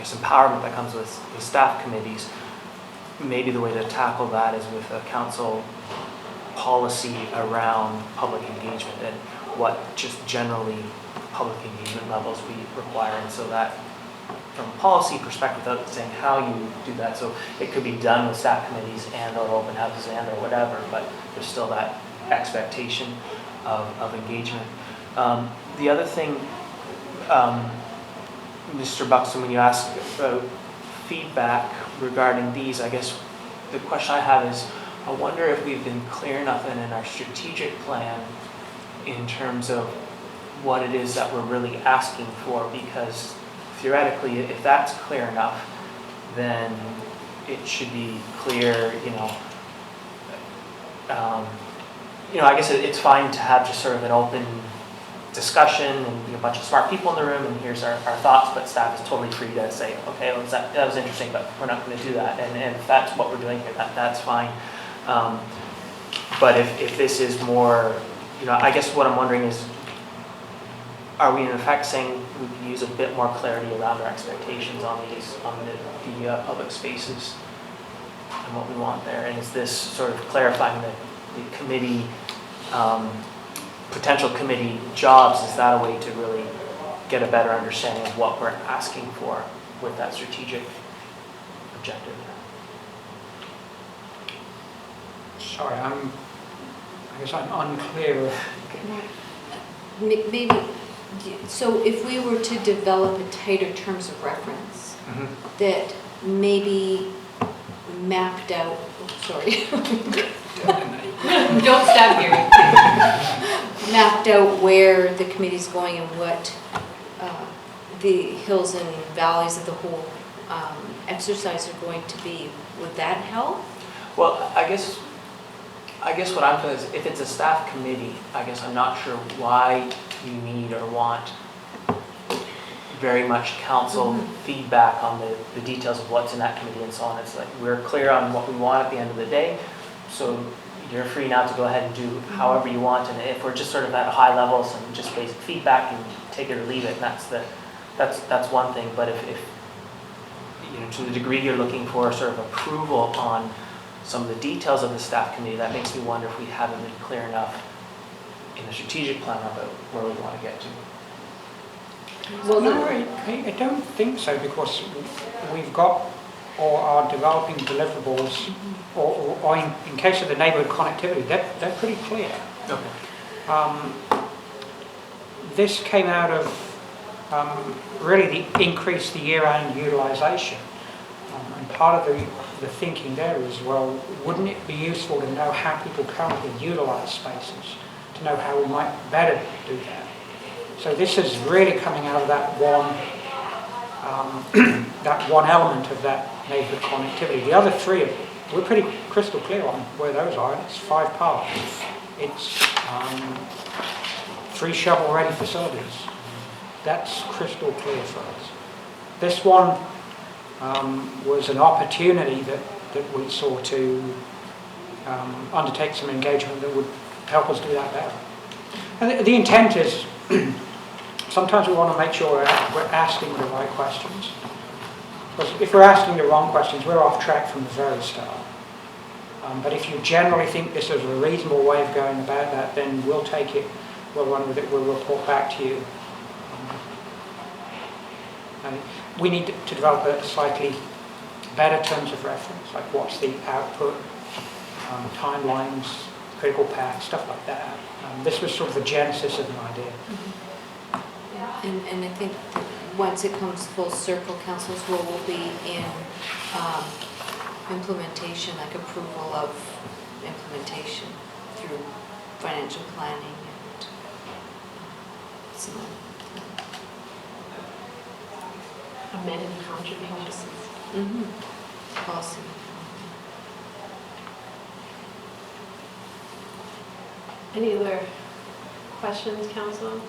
empowerment that comes with the staff committees, maybe the way to tackle that is with a council policy around public engagement and what just generally public engagement levels we require. And so that, from a policy perspective, without saying how you do that, so it could be done with staff committees and or open houses and or whatever, but there's still that expectation of engagement. The other thing, Mr. Buxton, when you ask about feedback regarding these, I guess the question I have is, I wonder if we've been clear enough in our strategic plan in terms of what it is that we're really asking for, because theoretically, if that's clear enough, then it should be clear, I guess it's fine to have just sort of an open discussion and a bunch of smart people in the room and here's our thoughts, but staff is totally free to say, okay, well, that was interesting, but we're not going to do that. And if that's what we're doing here, that's fine. But if this is more, I guess what I'm wondering is, are we in effect saying we can use a bit more clarity around our expectations on the public spaces and what we want there? And is this sort of clarifying the committee, potential committee jobs, is that a way to really get a better understanding of what we're asking for with that strategic objective? Sorry, I guess I'm unclear. Maybe, so if we were to develop a tighter terms of reference that maybe mapped out, Don't stab Gary. mapped out where the committee's going and what the hills and valleys of the whole exercise are going to be, would that help? Well, I guess what I'm feeling is, if it's a staff committee, I guess I'm not sure why you need or want very much council feedback on the details of what's in that committee and so on. It's like, we're clear on what we want at the end of the day, so you're free now to go ahead and do however you want, and if we're just sort of at a high level, some just basic feedback, and take it or leave it, and that's one thing. But if you know, to the degree you're looking for sort of approval on some of the details of the staff committee, that makes me wonder if we haven't been clear enough in the strategic plan about where we want to get to. Well, no, I don't think so, because we've got or are developing deliverables, or in case of the neighbourhood connectivity, they're pretty clear. Okay. This came out of really the increase the year-round utilisation. And part of the thinking there is, well, wouldn't it be useful to know how people currently utilise spaces, to know how we might better do that? So this is really coming out of that one element of that neighbourhood connectivity. The other three, we're pretty crystal clear on where those are, and it's 5 parks. It's 3 shovel-ready facilities. That's crystal clear for us. This one was an opportunity that we saw to undertake some engagement that would help us do that better. And the intent is, sometimes we want to make sure we're asking the right questions. Because if we're asking the wrong questions, we're off track from the very start. But if you generally think this is a reasonable way of going about that, then we'll take it, we'll run with it, we'll report back to you. And we need to develop a slightly better terms of reference, like what's the output, timelines, critical path, stuff like that. This was sort of the genesis of an idea. And I think that once it comes full circle, council's role will be in implementation, like approval of implementation through financial planning and some Amended contributions. Policy. Any other questions, council?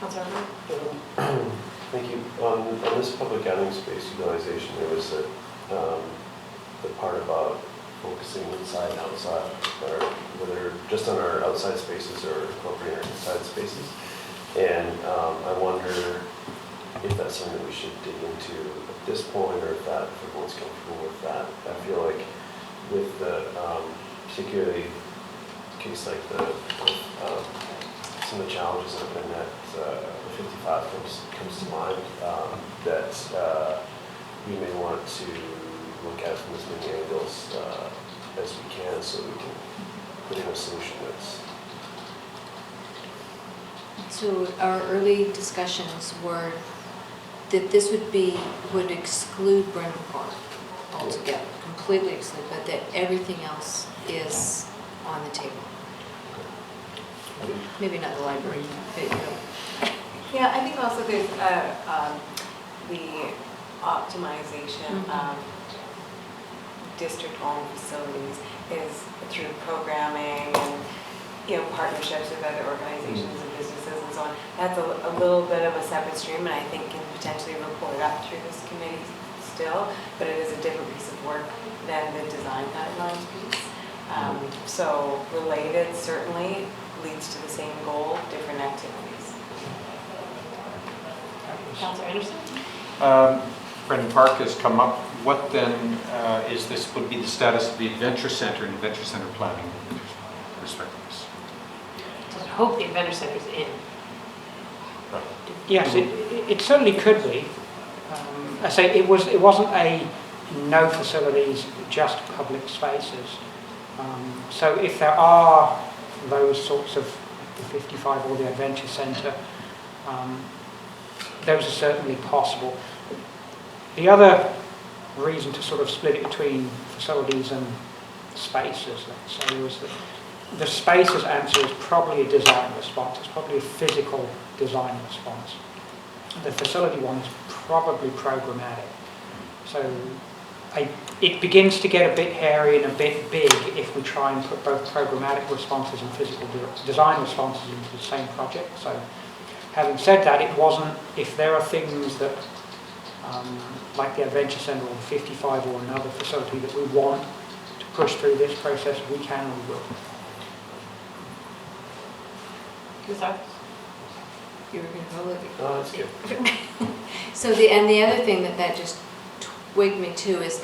Councilor Arnold? Thank you. On this public outing space utilization, there was the part about focusing inside and outside, or whether just on our outside spaces or incorporating our inside spaces. And I wonder if that's something that we should dig into at this point, or if everyone's comfortable with that. I feel like with the, particularly a case like some of the challenges that have been at the 55 comes to mind, that we may want to look at from as many angles as we can, so we can put in a solution that's. So our early discussions were that this would exclude Brennan Park altogether, completely exclude, but that everything else is on the table. Maybe not the library, but Yeah, I think also there's the optimization of district-owned facilities is through programming and partnerships with other organizations and businesses and so on. That's a little bit of a separate stream, and I think can potentially report up through this committee still, but it is a different piece of work than the design guidelines piece. So related certainly leads to the same goal, different activities. Councilor Anderson? Brennan Park has come up. What then would be the status of the Adventure Center and Adventure Center planning with respect to this? I hope the Adventure Center's in. Right. Yes, it certainly could be. I say it wasn't a no facilities, just public spaces. So if there are those sorts of the 55 or the Adventure Centre, those are certainly possible. The other reason to sort of split it between facilities and spaces, let's say, was that the spaces answer is probably a design response. It's probably a physical design response. The facility one is probably programmatic. So it begins to get a bit hairy and a bit big if we try and put both programmatic responses and physical design responses into the same project. So having said that, it wasn't, if there are things that, like the Adventure Centre or the 55 or another facility that we want to push through this process, we can and we will. You were going to go with it. Oh, that's good. So the other thing that just twigged me too is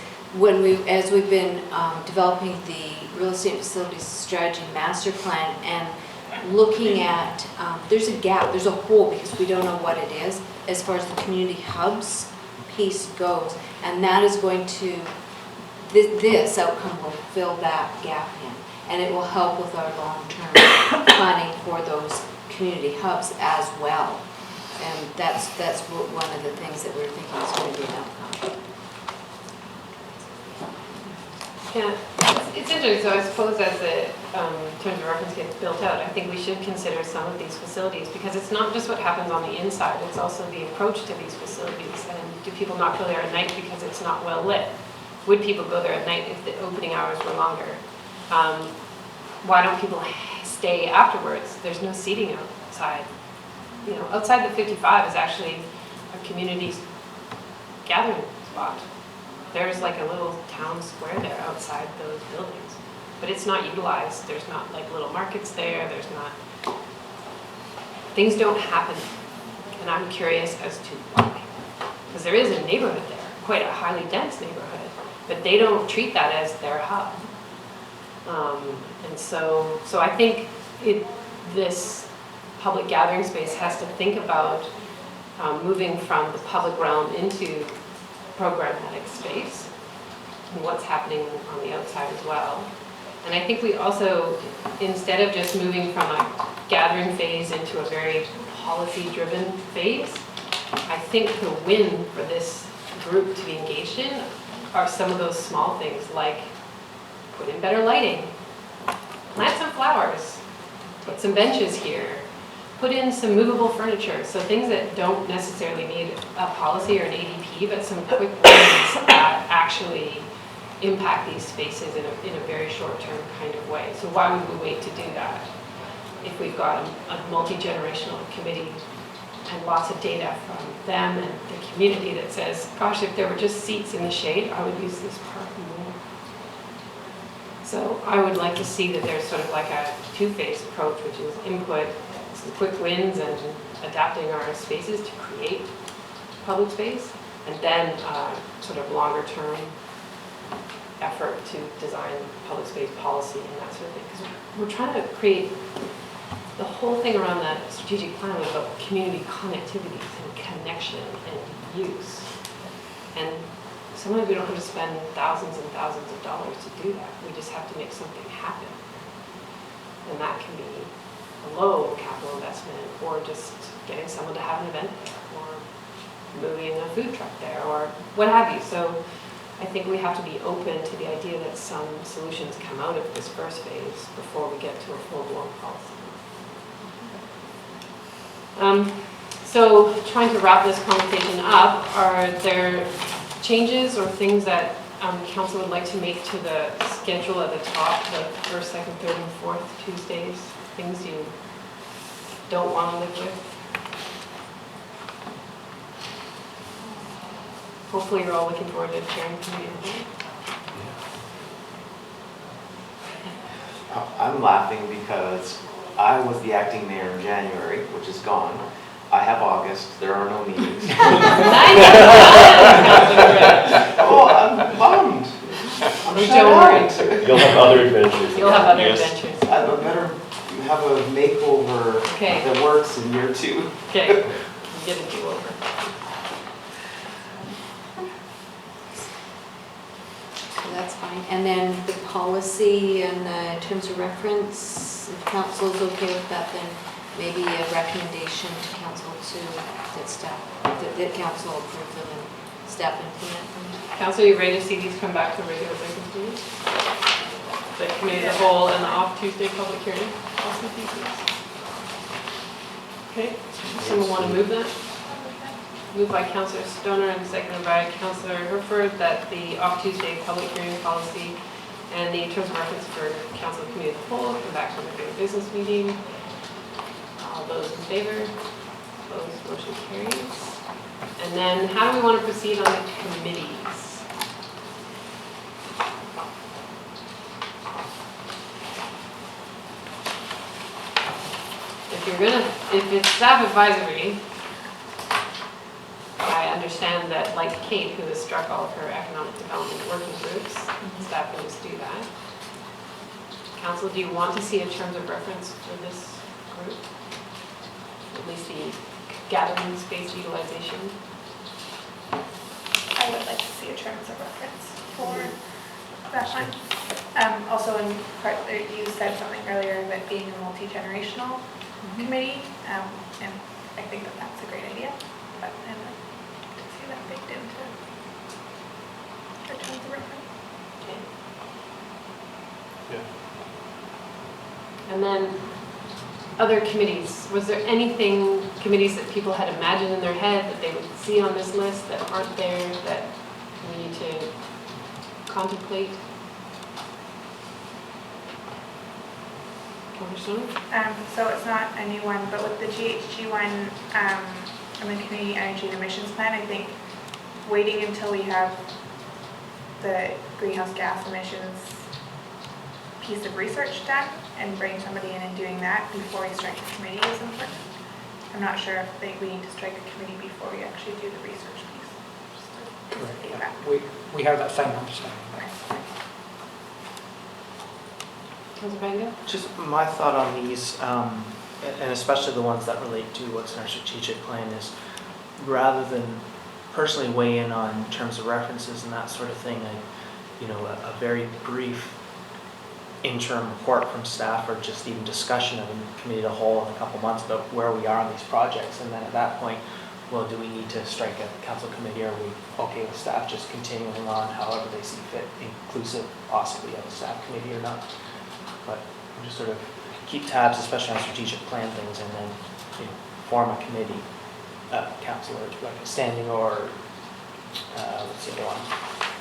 as we've been developing the real estate facilities strategy master plan and looking at, there's a gap, there's a hole because we don't know what it is as far as the community hubs piece goes, and that is going to, this outcome will fill that gap in, and it will help with our long-term planning for those community hubs as well. And that's one of the things that we're thinking is going to be an outcome. Yeah, it's interesting. So I suppose as the terms of reference gets built out, I think we should consider some of these facilities, because it's not just what happens on the inside, it's also the approach to these facilities. And do people not go there at night because it's not well lit? Would people go there at night if the opening hours were longer? Why don't people stay afterwards? There's no seating outside. You know, outside the 55 is actually a community gathering spot. There's like a little town square there outside those buildings, but it's not utilized. There's not like little markets there. There's not, things don't happen. And I'm curious as to why. Because there is a neighborhood there, quite a highly dense neighborhood, but they don't treat that as their hub. And so I think this public gathering space has to think about moving from the public realm into programmatic space and what's happening on the outside as well. And I think we also, instead of just moving from a gathering phase into a very policy-driven phase, I think the win for this group to be engaged in are some of those small things, like put in better lighting, plant some flowers, put some benches here, put in some movable furniture, so things that don't necessarily need a policy or an ADP, but some quick wins that actually impact these spaces in a very short-term kind of way. So why would we wait to do that if we've got a multi-generational committee and lots of data from them and the community that says, gosh, if there were just seats in the shade, I would use this park more. So I would like to see that there's sort of like a two-phase approach, which is input, some quick wins and adapting our spaces to create public space, and then sort of longer term effort to design public space policy and that sort of thing. Because we're trying to create, the whole thing around that strategic plan was about community connectivity and connection and use. And sometimes we don't have to spend thousands and thousands of dollars to do that. We just have to make something happen. And that can be a low capital investment, or just getting someone to have an event there, or moving a food truck there, or what have you. So I think we have to be open to the idea that some solutions come out of this first phase before we get to a full-blown policy. So trying to wrap this conversation up, are there changes or things that council would like to make to the schedule at the top, the first, second, third, and fourth Tuesdays? Things you don't want to live with? Hopefully you're all looking forward to chairing community. I'm laughing because I was the acting mayor in January, which is gone. I have August, there are no meetings. Oh, I'm bummed. Don't worry. You'll have other adventures. You'll have other adventures. I better have a makeover Okay. that works in year 2. Okay, you get a do-over. So that's fine. And then the policy and the terms of reference, if council's okay with that, then maybe a recommendation to council that council approve them and staff implement them. Council, are you ready to see these come back to regular business meetings? The committee as a whole and the off Tuesday public hearing? Awesome pieces. Okay, someone want to move that? moved by Councillor Stoner and seconded by Councillor Herford that the off-Tuesday public hearing policy and the terms of reference for council committee of the whole come back from the regular business meeting. All those in favor? Opposed, motion carries. And then how do we want to proceed on the committees? If it's staff advisory, I understand that, like Kate, who has struck all of her economic development working groups, staff can just do that. Council, do you want to see a terms of reference for this group? At least the gathering space utilization? I would like to see a terms of reference for that one. Also in part, you said something earlier about being a multi-generational committee, and I think that that's a great idea, but I'd like to see that baked into our terms of reference. Okay. Yeah. And then other committees, was there anything, committees that people had imagined in their head that they would see on this list that aren't there that we need to contemplate? So it's not a new one, but with the GHG one, and the Community Energy and Emissions Plan, I think waiting until we have the greenhouse gas emissions piece of research done and bring somebody in and doing that before we strike a committee is important. I'm not sure if we need to strike a committee before we actually do the research piece. Correct, yeah. We have that same understanding. Okay. Councillor Banger? Just my thought on these, and especially the ones that relate to what's in our strategic plan, is rather than personally weigh in on terms of references and that sort of thing, a very brief interim report from staff, or just even discussion of a committee of the whole in a couple months about where we are on these projects, and then at that point, well, do we need to strike a council committee, or are we okay with staff just continuing on however they see fit, inclusive possibly of a staff committee or not? But we'll just sort of keep tabs, especially on strategic plan things, and then form a committee, council, or like a standing, or what's the other one?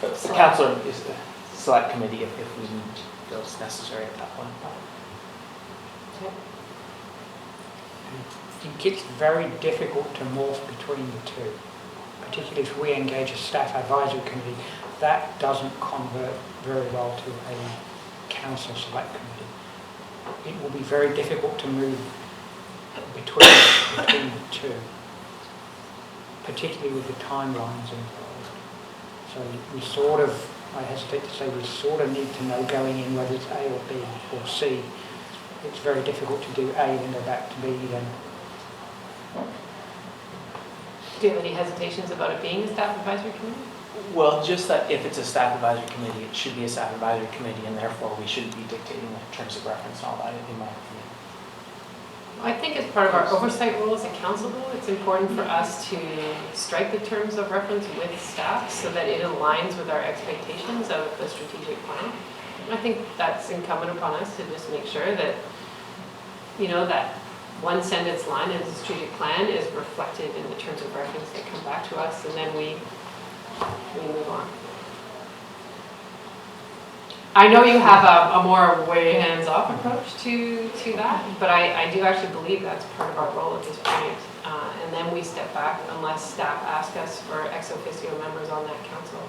But the council is the select committee if we need those necessary at that point. I think it's very difficult to morph between the two, particularly if we engage a staff advisory committee. That doesn't convert very well to a council select committee. It will be very difficult to move between the two, particularly with the timelines involved. So we sort of, I hesitate to say, we sort of need to know going in whether it's A or B or C. It's very difficult to do A, then go back to B, then. Do you have any hesitations about it being a staff advisory committee? Well, just that if it's a staff advisory committee, it should be a staff advisory committee, and therefore we shouldn't be dictating the terms of reference and all that, in my opinion. I think as part of our oversight role as a council, though, it's important for us to strike the terms of reference with staff so that it aligns with our expectations of the strategic plan. I think that's incumbent upon us to just make sure that, that one sentence line in the strategic plan is reflected in the terms of reference that come back to us, and then we move on. I know you have a more way hands-off approach to that, but I do actually believe that's part of our role at this point. And then we step back unless staff ask us for ex officio members on that council.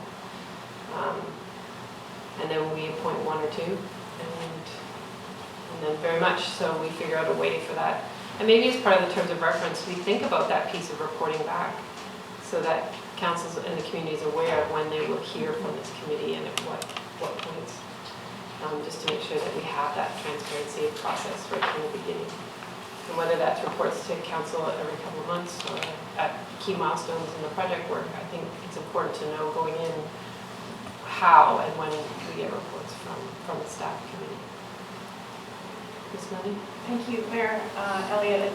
And then we appoint one or two, and then very much so we figure out a way for that. And maybe as part of the terms of reference, we think about that piece of reporting back so that councils and the community is aware of when they will hear from this committee and at what points. Just to make sure that we have that transparency process right from the beginning. And whether that's reports to council every couple of months or at key milestones in the project work, I think it's important to know going in how and when we get reports from the staff committee. Ms. Melly? Thank you, Mayor Elliott.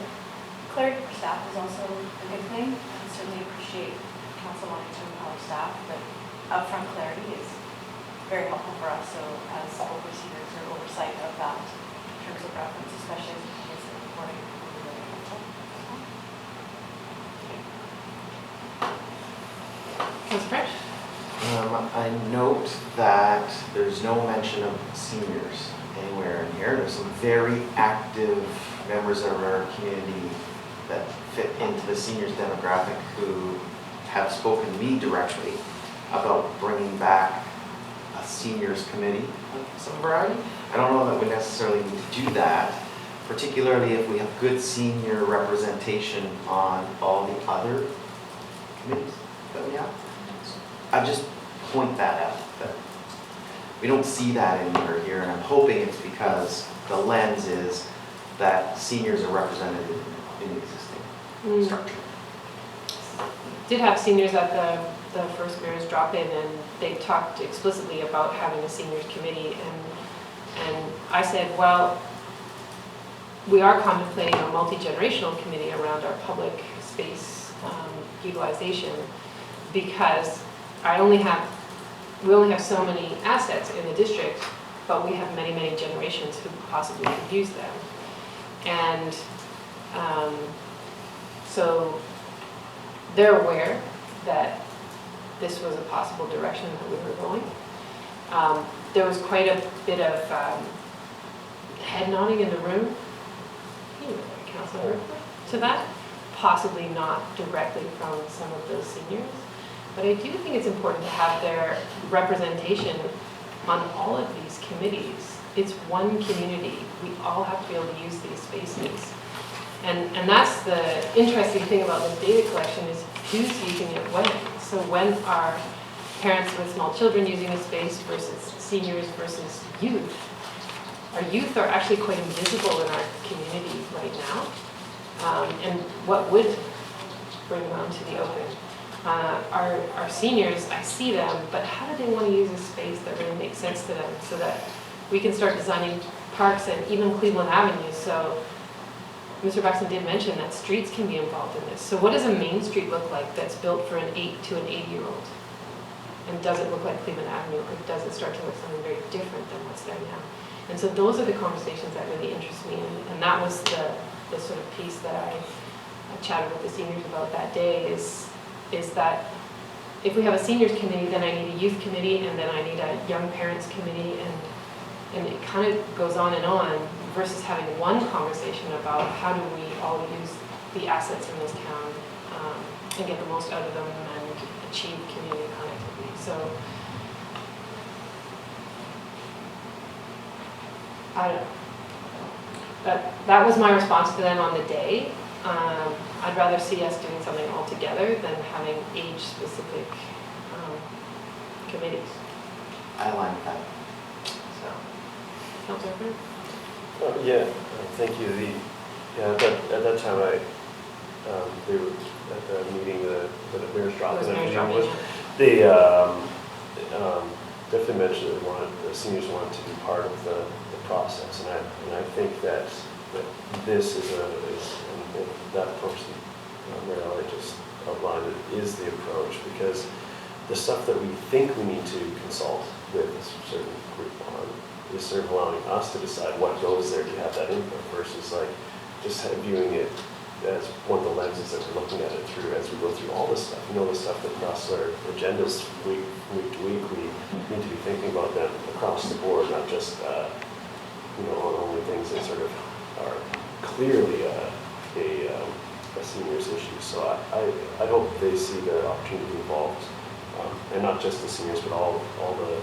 Clarity for staff is also a good thing. I certainly appreciate council wanting to empower staff, but upfront clarity is very helpful for us. So as overseers or oversight of that in terms of reference, especially as it pertains to reporting, will be really helpful. Councilor French? I note that there's no mention of seniors anywhere in here. There's some very active members of our community that fit into the seniors demographic who have spoken to me directly about bringing back a seniors committee of some variety. I don't know that we necessarily need to do that, particularly if we have good senior representation on all the other committees that we have. I just point that out, that we don't see that anywhere here, and I'm hoping it's because the lens is that seniors are represented in the existing structure. Did have seniors at the first mayor's drop-in, and they talked explicitly about having a seniors committee, and I said, well, we are contemplating a multi-generational committee around our public space utilization, because we only have so many assets in the district, but we have many, many generations who possibly could use them. And so they're aware that this was a possible direction that we were going. There was quite a bit of head nodding in the room, Councilor, to that, possibly not directly from some of those seniors. But I do think it's important to have their representation on all of these committees. It's one community. We all have to be able to use these spaces. And that's the interesting thing about this data collection is who's using it when. So when are parents with small children using a space versus seniors versus youth? Our youth are actually quite invisible in our community right now. And what would bring them out to the open? Our seniors, I see them, but how do they want to use a space that really makes sense to them so that we can start designing parks and even Cleveland Avenue? So Mr. Buxton did mention that streets can be involved in this. So what does a main street look like that's built for an 8 to an 80-year-old? And does it look like Cleveland Avenue, or does it start to look something very different than what's there now? And so those are the conversations that really interest me, and that was the sort of piece that I chatted with the seniors about that day is that if we have a seniors committee, then I need a youth committee, and then I need a young parents committee, and it kind of goes on, versus having one conversation about how do we all use the assets in this town and get the most out of them and achieve community connectivity. So I don't know. That was my response to them on the day. I'd rather see us doing something all together than having age-specific committees. I like that. So. Councilor French? Yeah, thank you. At that time, they were at the meeting, the mayor's drop-in. They definitely mentioned that the seniors wanted to be part of the process, and I think that this is and that approach that Mayor Elliott just outlined is the approach, because the stuff that we think we need to consult with a certain group on is sort of allowing us to decide what goes there to have that input versus like just viewing it as one of the lenses that we're looking at it through as we go through all this stuff. You know, the stuff that across our agendas week to week, we need to be thinking about them across the board, not just on only things that sort of are clearly a seniors issue. So I hope they see the opportunity involved, and not just the seniors, but all the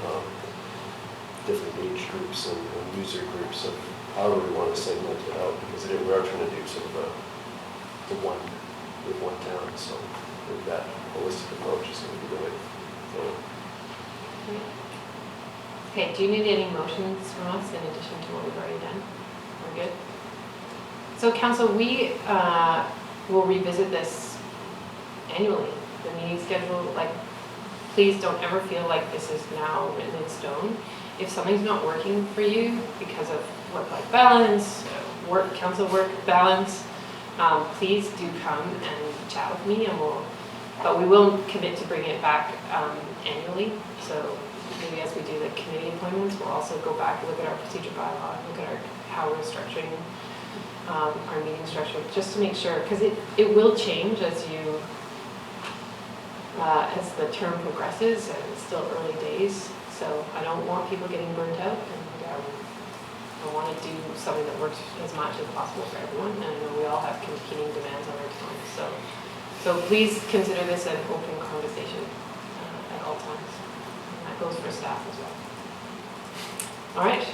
different age groups and user groups of however we want to segment it out, because we are trying to do sort of one town. So I think that holistic approach is going to be really good. Okay, do you need any motions from us in addition to what we've already done? We're good? So council, we will revisit this annually. The meeting schedule, please don't ever feel like this is now written in stone. If something's not working for you because of work-life balance, council work balance, please do come and chat with me, but we will commit to bringing it back annually. So maybe as we do the committee appointments, we'll also go back and look at our procedure bylaw, look at how we're structuring our meeting structure, just to make sure, because it will change as you as the term progresses, and it's still early days, so I don't want people getting burnt out, and I want to do something that works as much as possible for everyone, and I know we all have competing demands on our time, so please consider this an open conversation at all times, and that goes for staff as well. All right.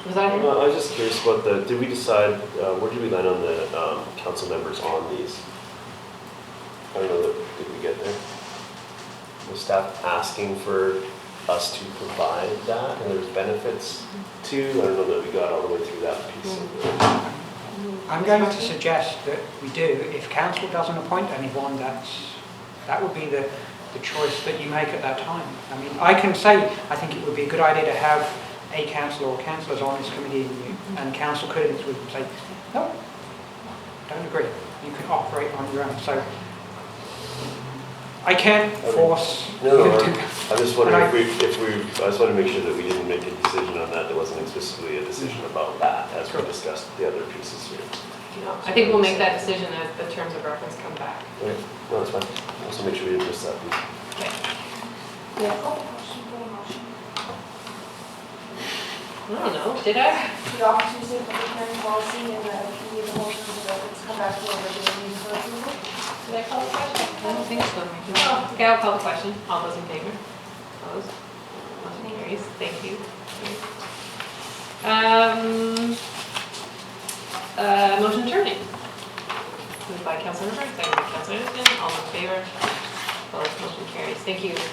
Was that it? I was just curious about did we decide, where did we land on the council members on these? I don't know, did we get there? Was staff asking for us to provide that, and there's benefits to? I don't know that we got all the way through that piece. I'm going to suggest that we do. If council doesn't appoint anyone, that would be the choice that you make at that time. I mean, I can say, I think it would be a good idea to have a councillor or councillors on this committee, and council could with them say, no, don't agree. You can operate on your own. So I can't force you to. I'm just wondering I just want to make sure that we didn't make a decision on that. There wasn't explicitly a decision about that as we discussed the other pieces here. No, I think we'll make that decision as the terms of reference come back. Okay, no, that's fine. Also make sure we didn't miss that piece. Okay. Yeah. I don't know, did I? The opportunity of public hearing policy and the committee of the whole terms of reference come back to a regular meeting for approval. Did I call the question? I don't think so. Oh, okay, I'll call the question. All those in favor? Opposed? Motion carries. Thank you. Motion turning. Moved by Councilor Hurd, seconded by Councilor Anderson. All in favor? Opposed? Motion carries. Thank you.